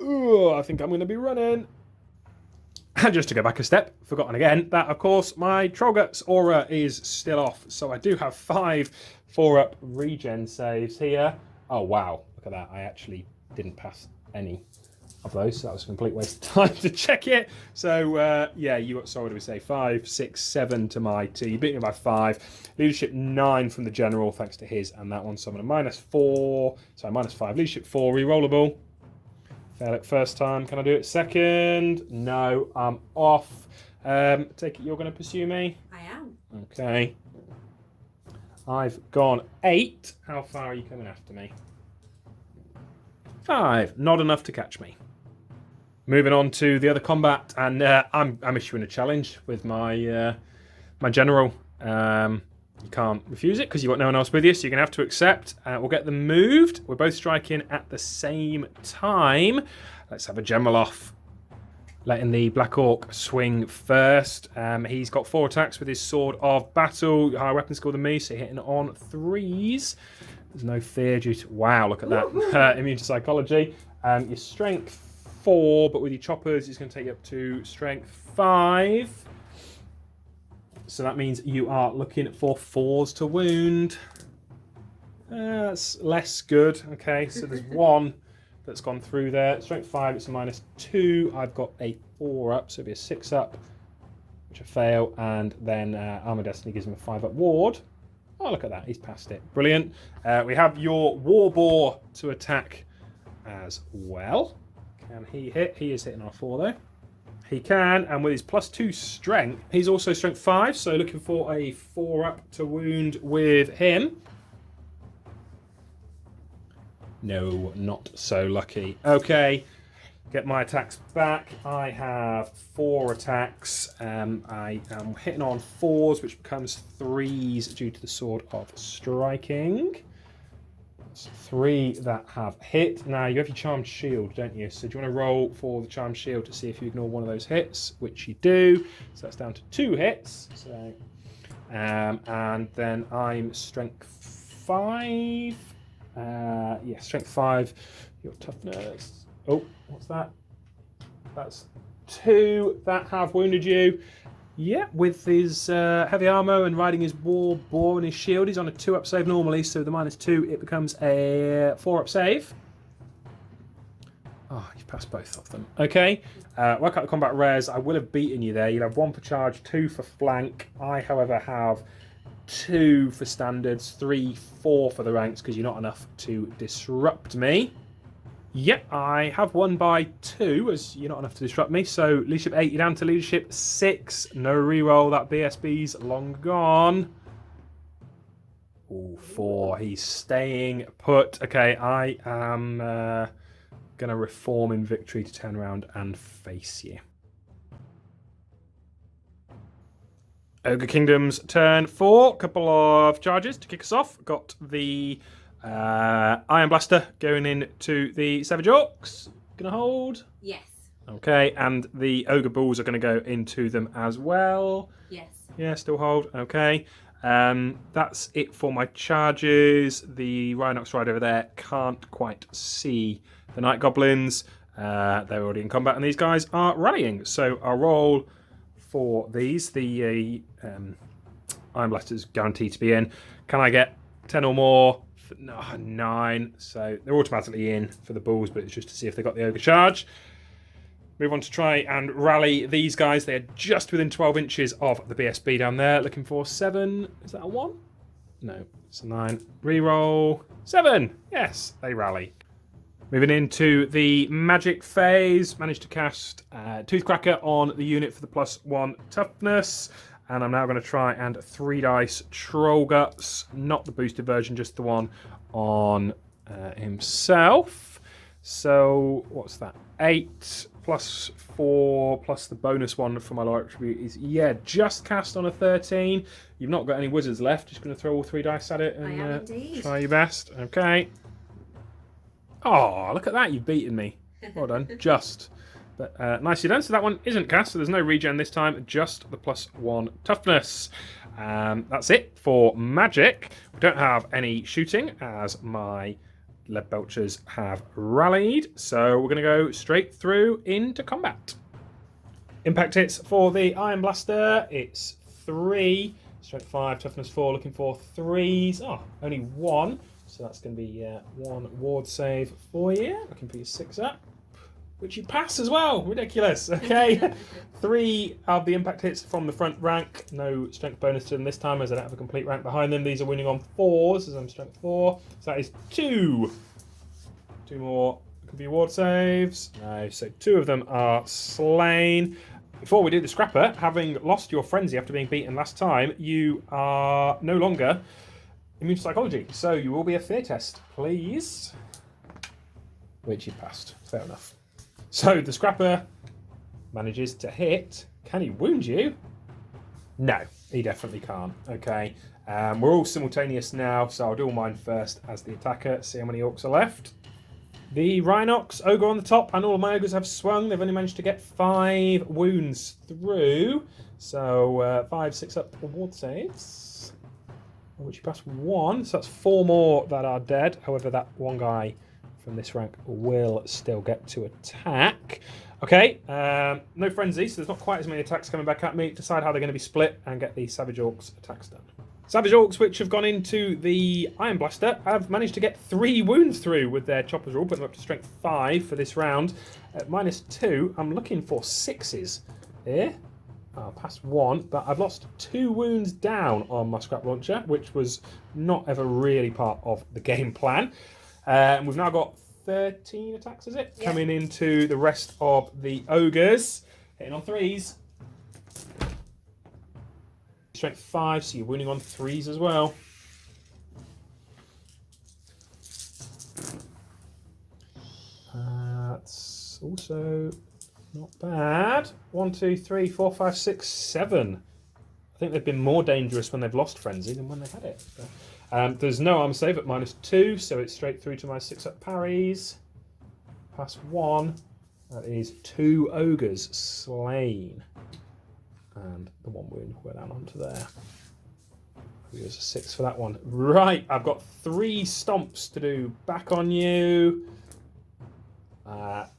Ooh, I think I'm going to be running. And just to go back a step, forgotten again, that of course my Trollgut's aura is still off. So I do have 5 4-up regen saves here. Oh wow, look at that. I actually didn't pass any of those, so that was a complete waste of time to check it. So yeah, you got, so what do we say, 5, 6, 7 to my 2. You beat me by 5. Leadership 9 from the general, thanks to his and that one. So I'm on a -4, sorry, -5. Leadership 4, rerollable. Fail it first time. Can I do it second? No, I'm off. Take it you're going to pursue me? I am. Okay. I've gone 8. How far are you coming after me? 5. Not enough to catch me. Moving on to the other combat, and I'm issuing a challenge with my my general. You can't refuse it because you've got no one else with you, so you're going to have to accept. We'll get them moved. We're both striking at the same time. Let's have a general off. Letting the Black Orc swing first. He's got 4 attacks with his Sword of Battle. Higher weapon skill than me, so hitting on 3s. There's no fear due to... Wow, look at that. Immune to psychology. Your strength 4, but with your choppers, it's going to take you up to strength 5. So that means you are looking for 4s to wound. That's less good. Okay, so there's 1 that's gone through there. Strength 5, it's a -2. I've got a 4 up, so it'll be a 6 up, which I fail. And then Armor Destiny gives him a 5 up ward. Oh, look at that. He's passed it. Brilliant. We have your War Boar to attack as well. Can he hit? He is hitting our 4, though. He can, and with his +2 strength, he's also strength 5, so looking for a 4 up to wound with him. No, not so lucky. Okay, get my attacks back. I have 4 attacks. I am hitting on 4s, which becomes 3s due to the Sword of Striking. That's 3 that have hit. Now, you have your Charmed Shield, don't you? So do you want to roll for the Charmed Shield to see if you ignore one of those hits, which you do. So that's down to 2 hits. So, and then I'm strength 5. Yeah, strength 5. Your toughness. Oh, what's that? That's 2 that have wounded you. Yeah, with his heavy armor and riding his War Boar and his shield, he's on a 2-up save normally, so the -2, it becomes a 4-up save. Oh, you've passed both of them. Okay, work out the combat res. I will have beaten you there. You'll have 1 for charge, 2 for flank. I, however, have 2 for standards, 3, 4 for the ranks, because you're not enough to disrupt me. Yep, I have won by 2, as you're not enough to disrupt me. So leadership 8, you're down to leadership 6. No reroll, that BSB's long gone. Ooh, 4, he's staying put. Okay, I am going to reform in victory to turn around and face you. Ogre Kingdom's turn 4. Couple of charges to kick us off. Got the Iron Blaster going into the Savage Orcs. Gonna hold? Yes. Okay, and the Ogre Bulls are going to go into them as well. Yes. Yeah, still hold. Okay. That's it for my charges. The Rhinox Ride over there can't quite see the Night Goblins. They're already in combat, and these guys are rallying. So I'll roll for these. The Iron Blaster's guaranteed to be in. Can I get 10 or more? No, 9. So they're automatically in for the Bulls, but it's just to see if they got the Ogre Charge. Move on to try and rally these guys. They're just within 12 inches of the BSB down there. Looking for 7. Is that a 1? No, it's a 9. Reroll. 7. Yes, they rally. Moving into the magic phase. Managed to cast Toothcracker on the unit for the +1 toughness. And I'm now going to try and 3 dice Troll Guts. Not the boosted version, just the one on himself. So, what's that? 8 +4 plus the bonus one for my lower attribute is, yeah, just cast on a 13. You've not got any wizards left. Just going to throw all 3 dice at it and I am indeed. try your best. Okay. Oh, look at that. You've beaten me. Well done. Just. But nicely done. So that one isn't cast, so there's no regen this time. Just the +1 toughness. That's it for magic. We don't have any shooting as my lead belchers have rallied, so we're going to go straight through into combat. Impact hits for the Iron Blaster. It's 3, strength 5, toughness 4, looking for 3s. Oh, only 1, so that's going to be 1 ward save for you. Looking for your 6 up, which you pass as well. Ridiculous. Okay. 3 of the impact hits from the front rank. No strength bonus to them this time as I don't have a complete rank behind them. These are winning on 4s as I'm strength 4. So that is 2. 2 more could be ward saves. No, so 2 of them are slain. Before we do the scrapper, having lost your frenzy after being beaten last time, you are no longer immune to psychology. So you will be a fear test, please. Which you passed. Fair enough. So the scrapper manages to hit. Can he wound you? No, he definitely can't. Okay, we're all simultaneous now, so I'll do all mine first as the attacker. See how many orcs are left. The Rhinox, Ogre on the top, and all of my ogres have swung. They've only managed to get 5 wounds through. So 5, 6 up ward saves, which you pass 1. So that's 4 more that are dead. However, that one guy from this rank will still get to attack. Okay, no frenzy, so there's not quite as many attacks coming back at me. Decide how they're going to be split and get the Savage Orcs attacks done. Savage Orcs, which have gone into the Iron Blaster, have managed to get 3 wounds through with their Chopper's Rule, putting them up to strength 5 for this round. At -2, I'm looking for 6s here. I'll pass 1, but I've lost 2 wounds down on my scrap launcher, which was not ever really part of the game plan. We've now got 13 attacks, is it? Yeah. Coming into the rest of the ogres. Hitting on 3s. Strength 5, so you're wounding on 3s as well. That's also not bad. 1, 2, 3, 4, 5, 6, 7. I think they've been more dangerous when they've lost frenzy than when they had it. So. There's no armor save at -2, so it's straight through to my 6 up parries. Pass 1. That is 2 ogres slain. And the 1 wound we're down onto there. There's a 6 for that one. Right, I've got 3 stomps to do back on you.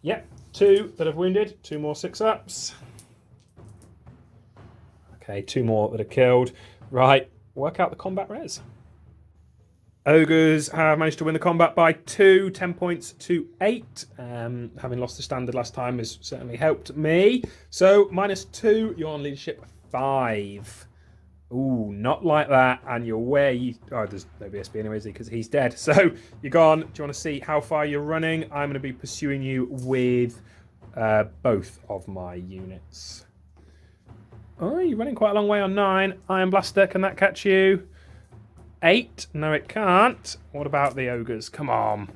Yep, 2 that have wounded. 2 more 6-ups. Okay, 2 more that are killed. Right, work out the combat res. Ogres have managed to win the combat by 2, 10 points to 8. Having lost the standard last time has certainly helped me. So, -2, you're on leadership 5. Ooh, not like that. And you're where you... Oh, there's no BSB anyway, is he? Because he's dead. So, you're gone. Do you want to see how far you're running? I'm going to be pursuing you with both of my units. Oh, you're running quite a long way on 9. Iron Blaster, can that catch you? 8. No, it can't. What about the ogres? Come on.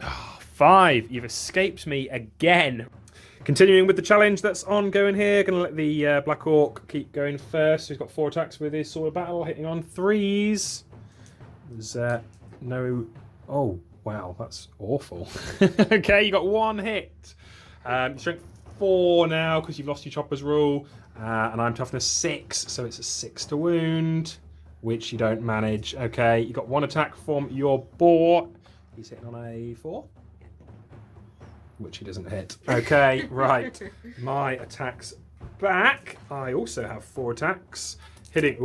Oh, 5. You've escaped me again. Continuing with the challenge that's ongoing here. Going to let the Black Orc keep going first. He's got 4 attacks with his Sword of Battle, hitting on 3s. There's no... Oh, wow, that's awful. Okay, you got 1 hit. Strength 4 now because you've lost your Chopper's Rule. And I'm toughness 6, so it's a 6 to wound. Which you don't manage. Okay, you got 1 attack from your boar. He's hitting on a 4. Which he doesn't hit. Okay, right. My attacks back. I also have 4 attacks. Hitting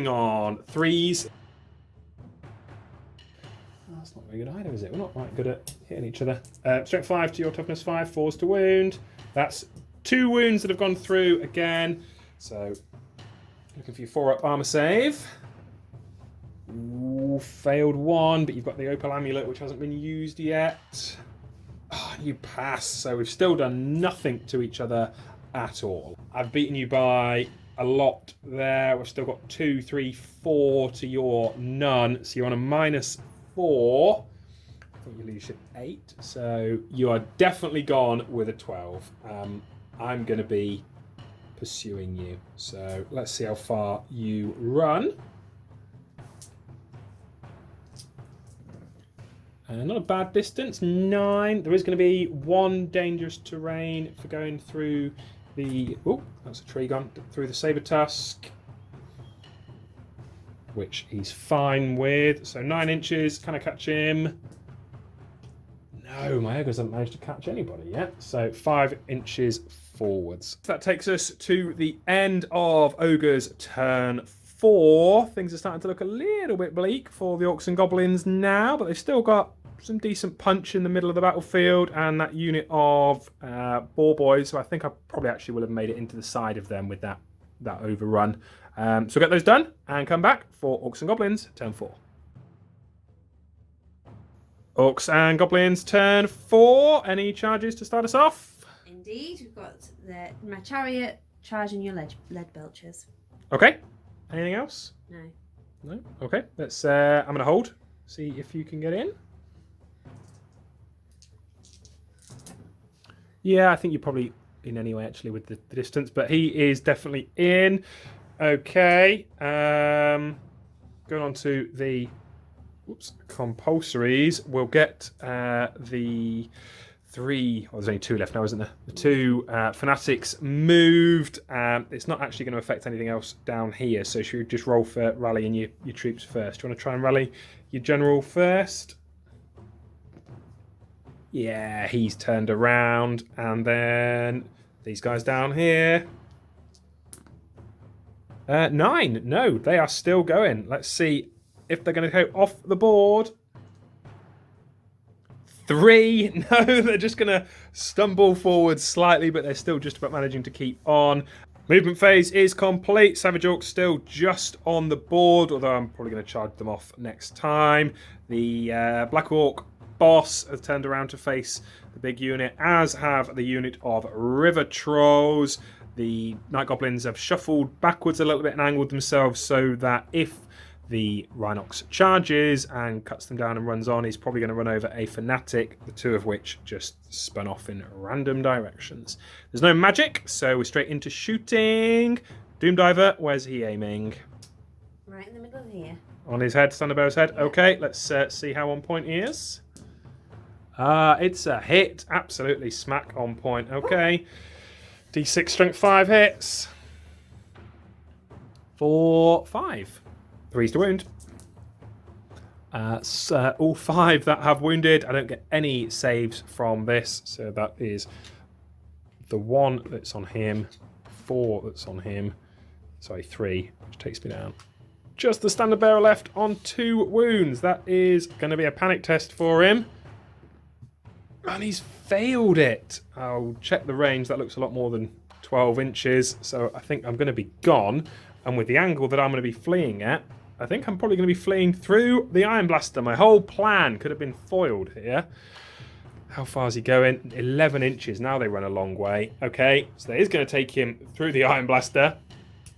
on 3s. Oh, that's not very good either, is it? We're not right good at hitting each other. Strength 5 to your toughness 5. 4s to wound. That's 2 wounds that have gone through again. So... Looking for your 4-up armor save. Ooh, failed 1, but you've got the Opal Amulet, which hasn't been used yet. Oh, you pass, so we've still done nothing to each other at all. I've beaten you by a lot there. We've still got 2, 3, 4 to your none, so you're on a -4. I think you lose your 8. So you are definitely gone with a 12. I'm going to be pursuing you. So let's see how far you run. Not a bad distance, 9. There is going to be 1 dangerous terrain for going through the... Oh, that's a tree gone. Through the saber tusk, which he's fine with. So 9 inches. Can I catch him? No, my ogres haven't managed to catch anybody yet. So 5 inches forwards. That takes us to the end of Ogre's turn 4. Things are starting to look a little bit bleak for the Orcs and Goblins now, but they've still got some decent punch in the middle of the battlefield and that unit of boar boys. So I think I probably actually will have made it into the side of them with that overrun. So get those done and come back for Orcs and Goblins turn 4. Orcs and Goblins turn 4. Any charges to start us off? Indeed, we've got my chariot charging your lead belchers. Okay. Anything else? No. No? Okay. Let's. I'm going to hold. See if you can get in. Yeah, I think you're probably in anyway, actually, with the distance. But he is definitely in. Okay. Going on to the compulsories. We'll get the 3... Oh, there's only 2 left now, isn't there? The 2 fanatics moved. It's not actually going to affect anything else down here. So should we just roll for rallying your troops first? Do you want to try and rally your general first? Yeah, he's turned around. And then these guys down here. 9. No, they are still going. Let's see if they're going to go off the board. 3. No, they're just going to stumble forward slightly, but they're still just about managing to keep on. Movement phase is complete. Savage Orcs still just on the board, although I'm probably going to charge them off next time. The Black Orc boss has turned around to face the big unit, as have the unit of River Trolls. The Night Goblins have shuffled backwards a little bit and angled themselves so that if the Rhinox charges and cuts them down and runs on, he's probably going to run over a Fanatic, the 2 of which just spun off in random directions. There's no magic, so we're straight into shooting. Doomdiver, where's he aiming? Right in the middle of here. On his head, Thunderbear's head. Yeah. Okay, let's see how on point he is. It's a hit. Absolutely smack on point. Okay. D6 strength 5 hits. 4, 5. 3's to wound. So all 5 that have wounded. I don't get any saves from this. So that is the 1 that's on him. 4 that's on him. Sorry, 3, which takes me down. Just the standard bearer left on 2 wounds. That is going to be a panic test for him. And he's failed it. I'll check the range. That looks a lot more than 12 inches. So I think I'm going to be gone. And with the angle that I'm going to be fleeing at, I think I'm probably going to be fleeing through the Iron Blaster. My whole plan could have been foiled here. How far is he going? 11 inches. Now they run a long way. Okay, so that is going to take him through the Iron Blaster.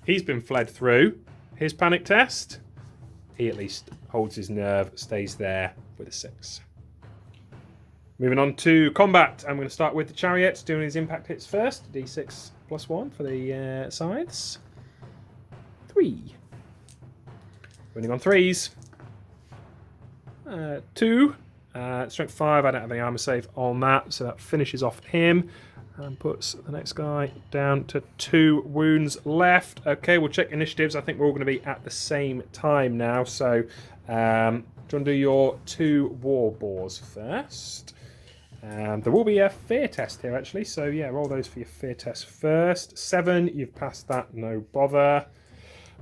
He's been fled through. His panic test. He at least holds his nerve, stays there with a 6. Moving on to combat. I'm going to start with the Chariot, doing his impact hits first. D6 plus 1 for the sides. 3. Winning on 3s. 2. Strength 5. I don't have any armor save on that, so that finishes off him. And puts the next guy down to 2 wounds left. Okay, we'll check initiatives. I think we're all going to be at the same time now. So, do you want to do your 2 war boars first? There will be a fear test here, actually. So, yeah, roll those for your fear test first. 7, you've passed that, no bother.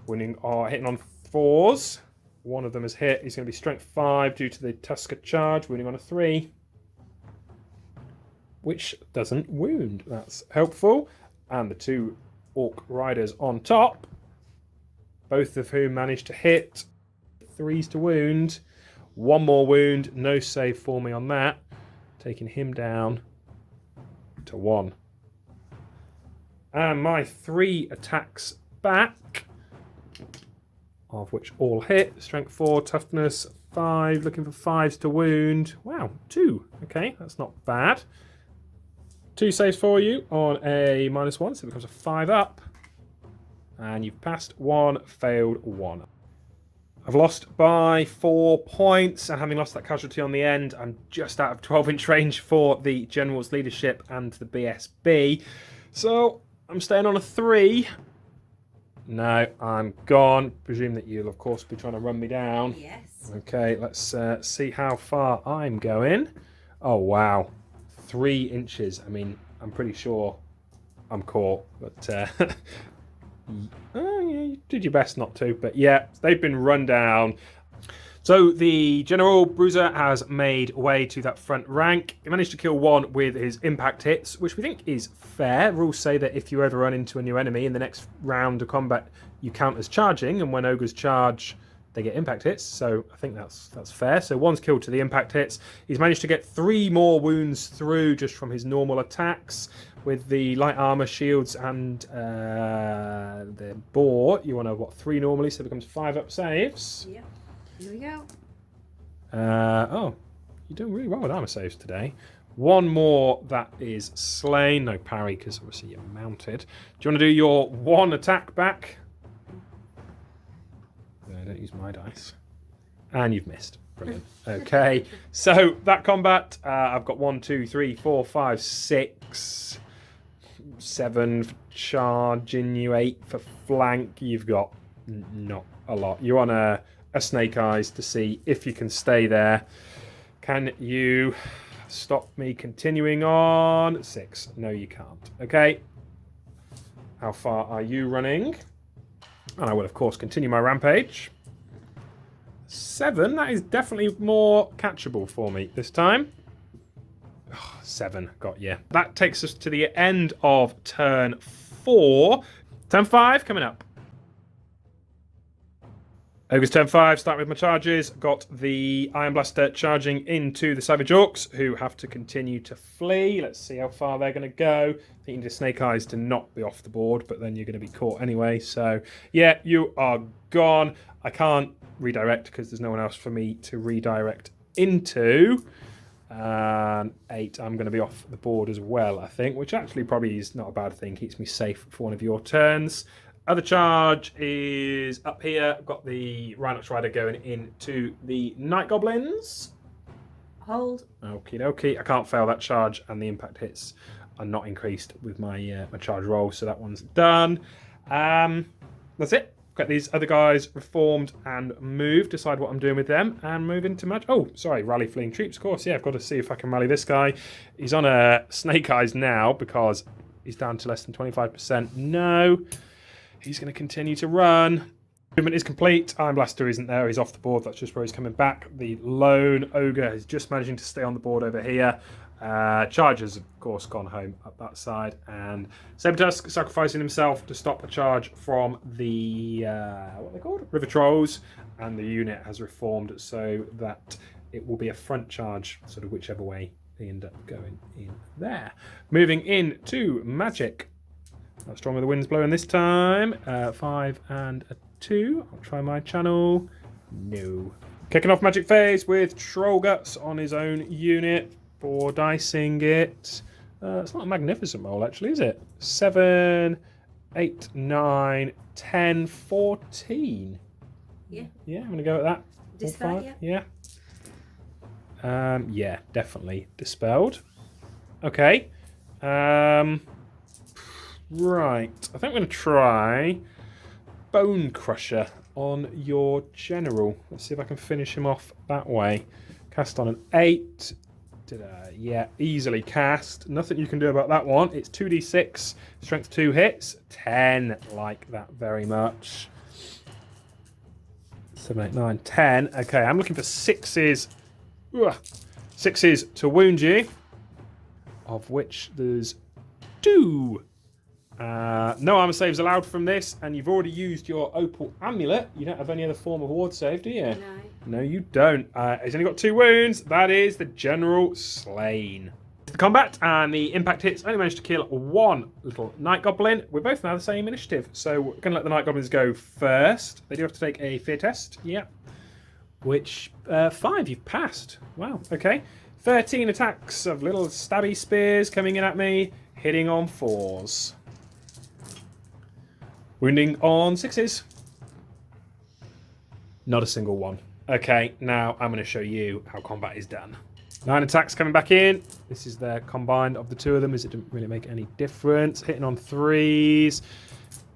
Winning or hitting on 4s. One of them has hit. He's going to be strength 5 due to the Tusker charge. Winning on a 3. Which doesn't wound. That's helpful. And the 2 Orc Riders on top. Both of whom managed to hit. 3s to wound. 1 more wound. No save for me on that. Taking him down to 1. And my 3 attacks back, of which all hit. Strength 4, toughness 5, looking for 5s to wound. Wow, 2. Okay, that's not bad. 2 saves for you on a -1, so it becomes a 5 up. And you've passed 1, failed 1. I've lost by 4 points, and having lost that casualty on the end, I'm just out of 12-inch range for the General's Leadership and the BSB. So I'm staying on a 3. No, I'm gone. Presume that you'll, of course, be trying to run me down. Yes. Okay, let's see how far I'm going. Oh, wow. 3 inches. I mean, I'm pretty sure I'm caught, but oh, yeah, you did your best not to. But yeah, they've been run down. So the General Bruiser has made way to that front rank. He managed to kill 1 with his impact hits, which we think is fair. Rules say that if you ever run into a new enemy in the next round of combat, you count as charging, and when ogres charge, they get impact hits. So I think that's fair. So 1's killed to the impact hits. He's managed to get 3 more wounds through just from his normal attacks. With the light armor, shields, and the boar, you want to, 3 normally, so it becomes 5 up saves. Yep. Here we go. Oh, you're doing really well with armor saves today. 1 more that is slain. No parry, because obviously you're mounted. Do you want to do your 1 attack back? I don't use my dice. And you've missed. Brilliant. Okay, so that combat, I've got 1, 2, 3, 4, 5, 6, 7 for charging you, 8 for flank. You've got not a lot. You're on a snake eyes to see if you can stay there. Can you stop me continuing on? 6. No, you can't. Okay. How far are you running? And I will, of course, continue my rampage. 7. That is definitely more catchable for me this time. Oh, 7. Got you. That takes us to the end of turn 4. Turn 5 coming up. Ogre's turn 5, start with my charges. Got the Iron Blaster charging into the Savage Orcs, who have to continue to flee. Let's see how far they're going to go. I think you need a Snake Eyes to not be off the board, but then you're going to be caught anyway. So, yeah, you are gone. I can't redirect because there's no one else for me to redirect into. 8, I'm going to be off the board as well, I think, which actually probably is not a bad thing. Keeps me safe for one of your turns. Other charge is up here. I've got the Rhinox Rider going into the Night Goblins. Hold. Okie dokie. I can't fail that charge, and the impact hits are not increased with my my charge roll, so that one's done. That's it. Got these other guys reformed and moved. Decide what I'm doing with them, and move into match. Oh, sorry, rally fleeing troops. Of course, yeah. I've got to see if I can rally this guy. He's on a Snake Eyes now because he's down to less than 25%. No. He's going to continue to run. Movement is complete. Iron Blaster isn't there. He's off the board. That's just where he's coming back. The lone Ogre is just managing to stay on the board over here. Charge has, of course, gone home up that side. And Sabertusk sacrificing himself to stop a charge from the, what are they called? River Trolls. And the unit has reformed so that it will be a front charge, sort of whichever way they end up going in there. Moving into Magic. How strong are the winds blowing this time? 5 and a 2. I'll try my channel. No. Kicking off Magic phase with Troll Guts on his own unit. 4 dicing it. It's not a magnificent roll, actually, is it? 7, 8, 9, 10, 14. Yeah. Yeah, I'm going to go at that. Dispel, yeah. Yeah, definitely dispelled. Okay. Right, I think I'm going to try Bone Crusher on your General. Let's see if I can finish him off that way. Cast on an 8. Yeah, easily cast. Nothing you can do about that one. It's 2d6, strength 2 hits. 10, like that very much. 7, 8, 9, 10. Okay, I'm looking for 6s. Ugh. 6s to wound you, of which there's 2. No armor saves allowed from this, and you've already used your Opal Amulet. You don't have any other form of ward save, do you? No. No, you don't. He's only got 2 wounds. That is the General slain. The combat, and the impact hits only managed to kill 1 little Night Goblin. We're both now the same initiative, so we're going to let the Night Goblins go first. They do have to take a fear test. Yeah. which 5 you've passed. Wow, okay. 13 attacks of little stabby spears coming in at me, hitting on 4s. Wounding on 6s. Not a single one. Okay, now I'm going to show you how combat is done. 9 attacks coming back in. This is the combined of the two of them, as it didn't really make any difference. Hitting on 3s.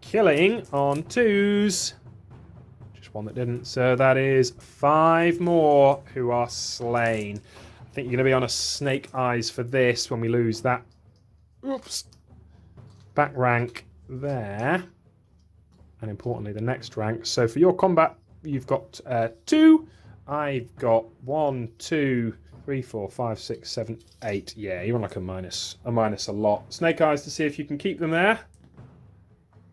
Killing on 2s. Just one that didn't. So that is 5 more who are slain. I think you're going to be on a snake eyes for this when we lose that. Oops. Back rank there. And importantly, the next rank. So for your combat, you've got 2. I've got 1, 2, 3, 4, 5, 6, 7, 8. Yeah, you're on like a minus a lot. Snake eyes to see if you can keep them there.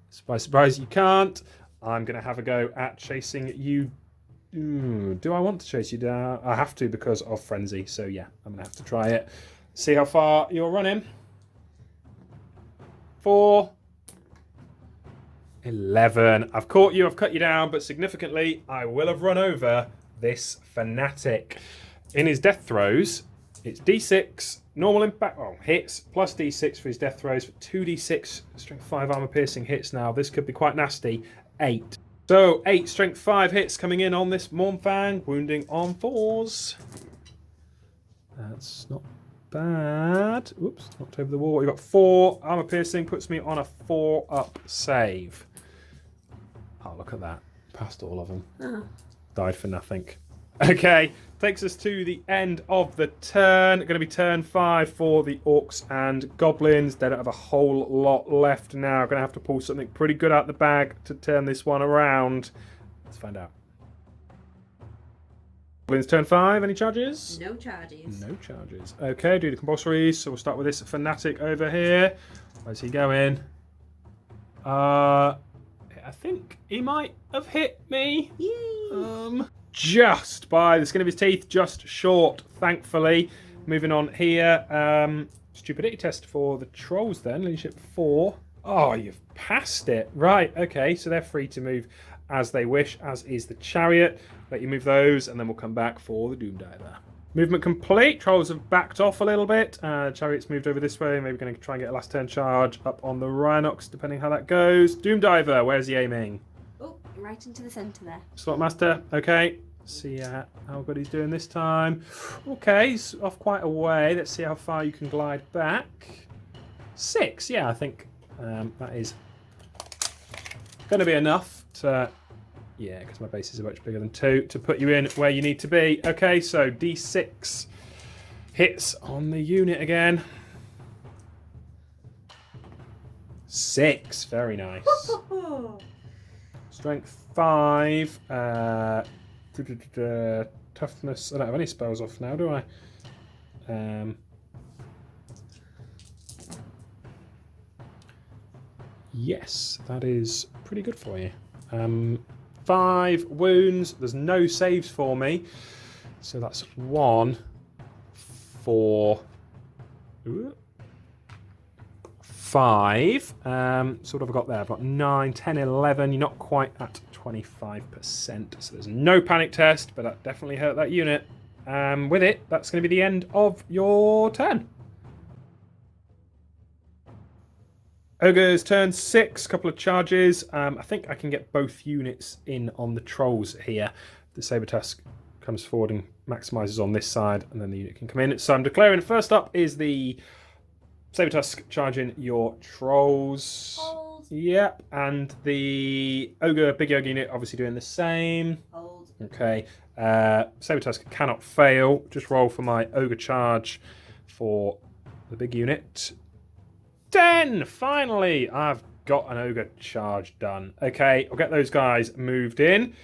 Surprise, you can't. I'm going to have a go at chasing you. Do I want to chase you down? I have to because of frenzy. So yeah, I'm going to have to try it. See how far you're running. 4. 11. I've caught you, I've cut you down, but significantly, I will have run over this fanatic. In his death throws, it's D6, normal impact, hits, plus D6 for his death throws, for 2D6, strength 5 armor piercing hits now. This could be quite nasty. 8. So, 8 strength 5 hits coming in on this Mornfang, wounding on 4s. That's not bad. Oops, knocked over the wall. We've got 4 armor piercing, puts me on a 4-up save. Oh, look at that. Passed all of them. Oh. Died for nothing. Okay, takes us to the end of the turn. Going to be turn 5 for the Orcs and Goblins. They don't have a whole lot left now. Going to have to pull something pretty good out the bag to turn this one around. Let's find out. Goblins turn 5. Any charges? No charges. No charges. Okay, do the compulsories. So we'll start with this fanatic over here. Where's he going? I think he might have hit me. Yay. Just by the skin of his teeth, just short, thankfully. Moving on here. Stupidity test for the trolls then. Leadership 4. Oh, you've passed it. Right, okay, so they're free to move as they wish, as is the chariot. Let you move those, and then we'll come back for the Doom Diver. Movement complete. Trolls have backed off a little bit. Chariot's moved over this way. Maybe going to try and get a last turn charge up on the Rhinox, depending how that goes. Doom Diver, where's he aiming? Oh, right into the centre there. Slot Master, okay. See how good he's doing this time. Okay, he's off quite a way. Let's see how far you can glide back. 6, yeah, I think that is going to be enough to... Yeah, because my bases are much bigger than 2 to put you in where you need to be. Okay, so D6 hits on the unit again. 6, very nice. Strength 5. Toughness. I don't have any spells off now, do I? Yes, that is pretty good for you. 5 wounds. There's no saves for me. So that's 1, 4, 5. So what have I got there? I've got 9, 10, 11. You're not quite at 25%. So there's no panic test, but that definitely hurt that unit. With it, that's going to be the end of your turn. Ogres turn 6, couple of charges. I think I can get both units in on the trolls here. The Sabertusk comes forward and maximises on this side, and then the unit can come in. So I'm declaring first up is the Sabertusk charging your trolls. Hold. Yep, and the Ogre, big Ogre unit obviously doing the same. Hold. Okay, Sabertusk cannot fail. Just roll for my Ogre charge for the big unit. 10! Finally, I've got an Ogre charge done. Okay, I'll get those guys moved in.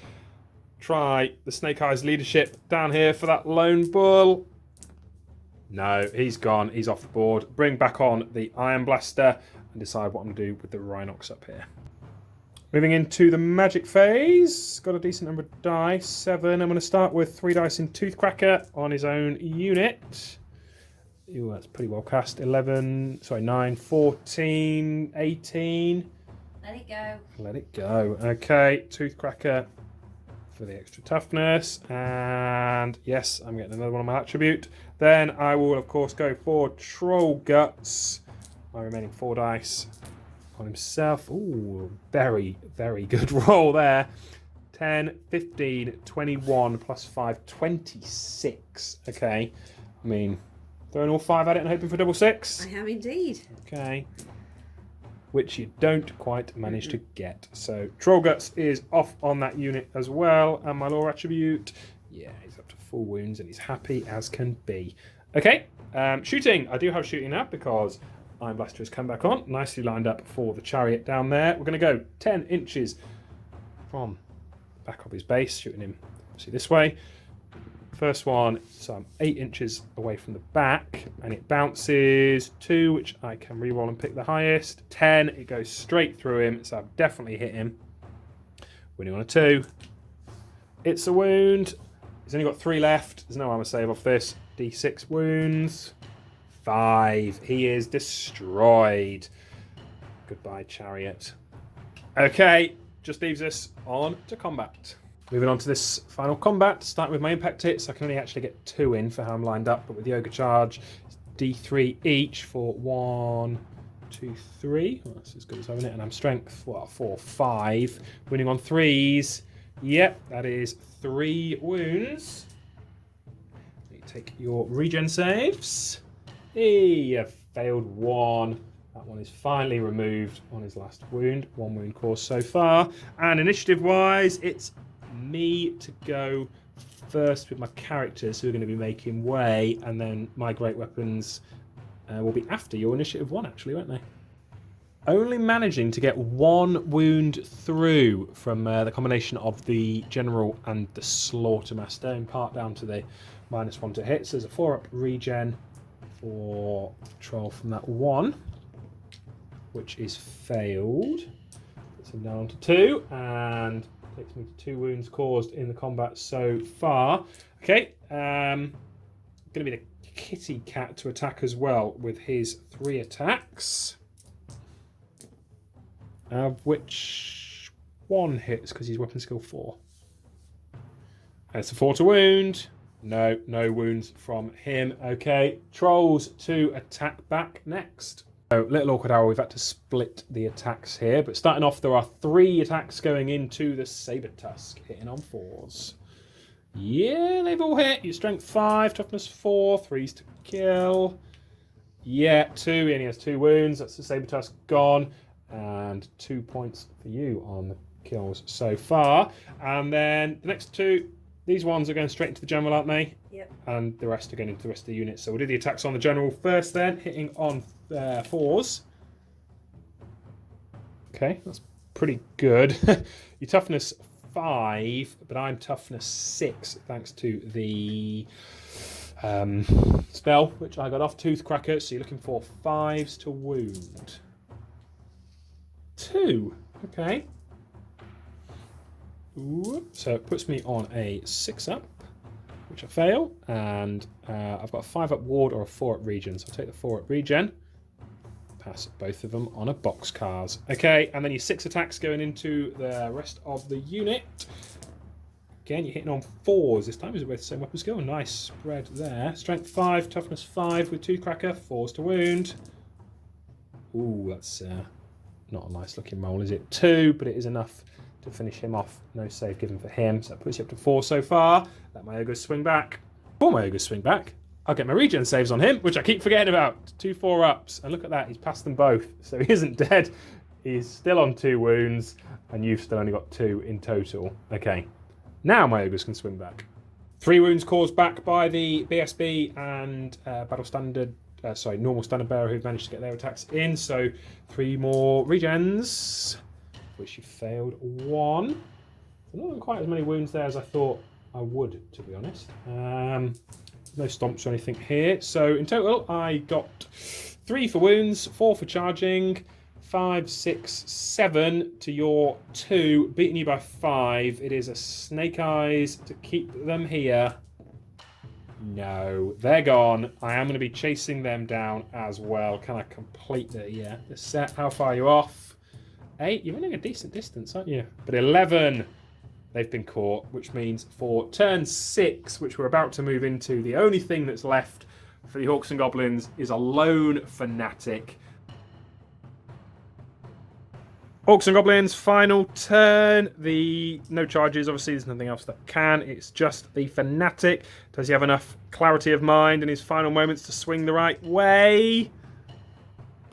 Try the Snake Eyes leadership down here for that lone bull. No, he's gone. He's off the board. Bring back on the Iron Blaster and decide what I'm going to do with the Rhinox up here. Moving into the magic phase. Got a decent number of dice. 7. I'm going to start with 3 dice in Toothcracker on his own unit. Ooh, that's pretty well cast. 9, 14, 18. Let it go. Let it go. Okay, Toothcracker for the extra toughness. And yes, I'm getting another one on my attribute. Then I will, of course, go for Troll Guts. My remaining 4 dice on himself. Ooh, very, very good roll there. 10, 15, 21 plus 5, 26. Okay. I mean, throwing all 5 at it and hoping for double 6. I am indeed. Okay. Which you don't quite manage to get. So Troll Guts is off on that unit as well. And my lore attribute, yeah, he's up to 4 wounds and he's happy as can be. Okay, shooting. I do have shooting now because Iron Blaster has come back on. Nicely lined up for the chariot down there. We're going to go 10 inches from the back of his base, shooting him obviously this way. First one, so I'm 8 inches away from the back, and it bounces 2, which I can reroll and pick the highest. 10, it goes straight through him, so I've definitely hit him. Winning on a 2. It's a wound. He's only got 3 left. There's no armor save off this. D6 wounds. 5. He is destroyed. Goodbye, chariot. Okay, just leaves us on to combat. Moving on to this final combat, starting with my impact hits. I can only actually get 2 in for how I'm lined up, but with the Ogre charge, it's D3 each for 1, 2, 3. Well, that's as good as having it. And I'm strength, 4, 5. Winning on 3s. Yep, that is 3 wounds. You take your regen saves. Hey, you failed 1. That one is finally removed on his last wound. 1 wound caused so far. And initiative-wise, it's me to go first with my characters who are going to be making way, and then my great weapons will be after your initiative 1, actually, won't they? Only managing to get 1 wound through from the combination of the General and the Slaughtermaster, in part down to the -1 to hit. So there's a 4-up regen for Troll from that 1, which is failed. Puts him down to 2, and takes me to 2 wounds caused in the combat so far. Okay, going to be the kitty cat to attack as well with his 3 attacks, of which 1 hits because he's weapon skill 4. It's a 4 to wound. No wounds from him. Okay, Trolls to attack back next. So, little awkward hour, we've had to split the attacks here, but starting off, there are 3 attacks going into the Saber Tusk, hitting on 4s. Yeah, they've all hit. Your strength 5, toughness 4, 3s to kill. Yeah, 2, he only has 2 wounds. That's the Saber Tusk gone, and 2 points for you on the kills so far. And then the next 2, these ones are going straight into the General, aren't they? Yep. And the rest are going into the rest of the unit. So we'll do the attacks on the General first then, hitting on 4s. Okay, that's pretty good. Your toughness 5, but I'm toughness 6 thanks to the spell, which I got off, Toothcracker. So you're looking for 5s to wound. 2, okay. Ooh. So it puts me on a 6-up, which I fail, and I've got a 5-up ward or a 4-up regen, so I'll take the 4-up regen. Pass both of them on a boxcars. Okay, and then your 6 attacks going into the rest of the unit. Again, you're hitting on 4s. This time is it with the same weapon skill? Nice spread there. Strength 5, toughness 5 with Toothcracker, 4s to wound. Ooh, that's not a nice looking roll, is it? 2, but it is enough to finish him off. No save given for him, so that puts you up to 4 so far. Let my Ogres swing back. Before my Ogres swing back, I'll get my regen saves on him, which I keep forgetting about. 2 4-ups, and look at that, he's passed them both. So he isn't dead. He's still on 2 wounds, and you've still only got 2 in total. Okay, now my Ogres can swing back. 3 wounds caused back by the BSB and normal standard bearer who've managed to get their attacks in. So 3 more regens, which you failed 1. So not quite as many wounds there as I thought I would, to be honest. No stomps or anything here. So in total, I got 3 for wounds, 4 for charging, 5, 6, 7 to your 2, beating you by 5. It is a Snake Eyes to keep them here. No, they're gone. I am going to be chasing them down as well. Can I complete the set? How far are you off? 8. You're running a decent distance, aren't you? But 11. They've been caught, which means for turn 6, which we're about to move into, the only thing that's left for the Orcs and Goblins is a lone fanatic. Orcs and Goblins, final turn. No charges, obviously there's nothing else that can. It's just the fanatic. Does he have enough clarity of mind in his final moments to swing the right way?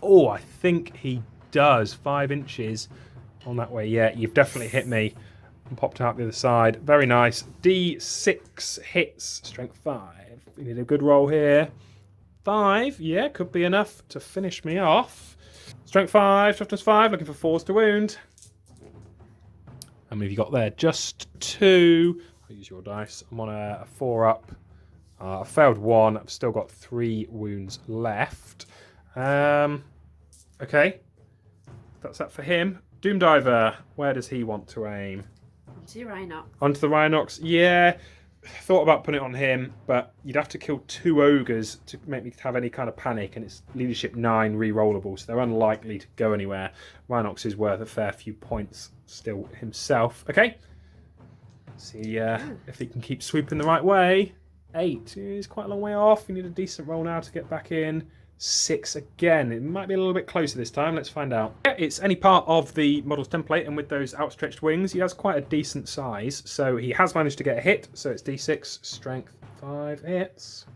Oh, I think he does. 5 inches on that way. Yeah, you've definitely hit me and popped out the other side. Very nice. D6 hits, strength 5. We need a good roll here. 5, yeah, could be enough to finish me off. Strength 5, toughness 5, looking for 4s to wound. How many have you got there? Just 2. I'll use your dice. I'm on a 4 up. I failed 1. I've still got 3 wounds left. Okay. That's that for him. Doomdiver, where does he want to aim? Onto Rhinox. Onto the Rhinox, yeah. Thought about putting it on him, but you'd have to kill 2 ogres to make me have any kind of panic, and it's leadership 9 re-rollable, so they're unlikely to go anywhere. Rhinox is worth a fair few points still himself. Okay. See if he can keep sweeping the right way. 8 is quite a long way off. You need a decent roll now to get back in. 6 again. It might be a little bit closer this time. Let's find out. Yeah, it's any part of the model's template, and with those outstretched wings, he has quite a decent size. So he has managed to get a hit. So it's D6, strength 5 hits.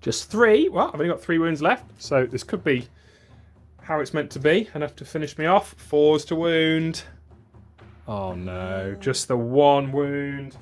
Just 3. Well, I've only got 3 wounds left. So this could be how it's meant to be. Enough to finish me off. 4s to wound. Oh no, just the 1 wound.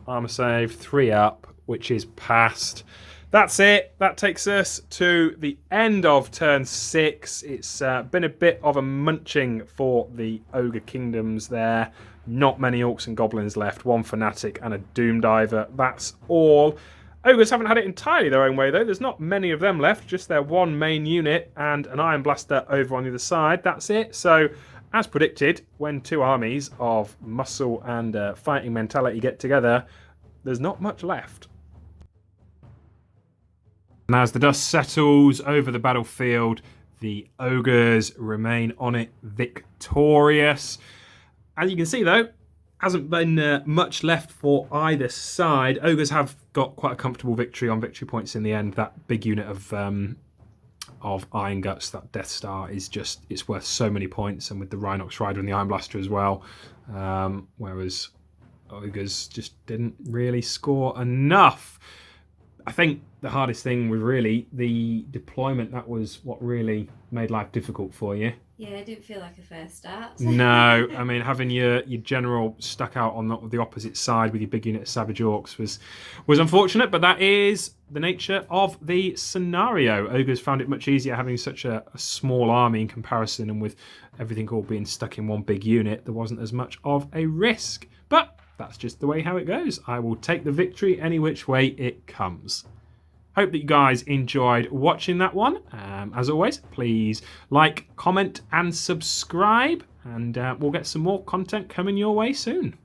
Armor save, 3 up, which is passed. That's it. That takes us to the end of turn 6. It's been a bit of a munching for the Ogre Kingdoms there. Not many Orcs and Goblins left. 1 Fanatic and a Doomdiver. That's all. Ogres haven't had it entirely their own way, though. There's not many of them left. Just their 1 main unit and an Iron Blaster over on the other side. That's it. So, as predicted, when 2 armies of muscle and fighting mentality get together, there's not much left. And as the dust settles over the battlefield, the Ogres remain on it victorious. As you can see, though, hasn't been much left for either side. Ogres have got quite a comfortable victory on victory points in the end. That big unit of Iron Guts, that Death Star, is just, it's worth so many points. And with the Rhinox Rider and the Iron Blaster as well. Whereas Ogres just didn't really score enough. I think the hardest thing was really the deployment. That was what really made life difficult for you. Yeah, it didn't feel like a fair start. No, I mean, having your general stuck out on the opposite side with your big unit of Savage Orcs was unfortunate, but that is the nature of the scenario. Ogres found it much easier having such a small army in comparison, and with everything all being stuck in 1 big unit, there wasn't as much of a risk. But that's just the way how it goes. I will take the victory any which way it comes. Hope that you guys enjoyed watching that one. As always, please like, comment and subscribe, and we'll get some more content coming your way soon.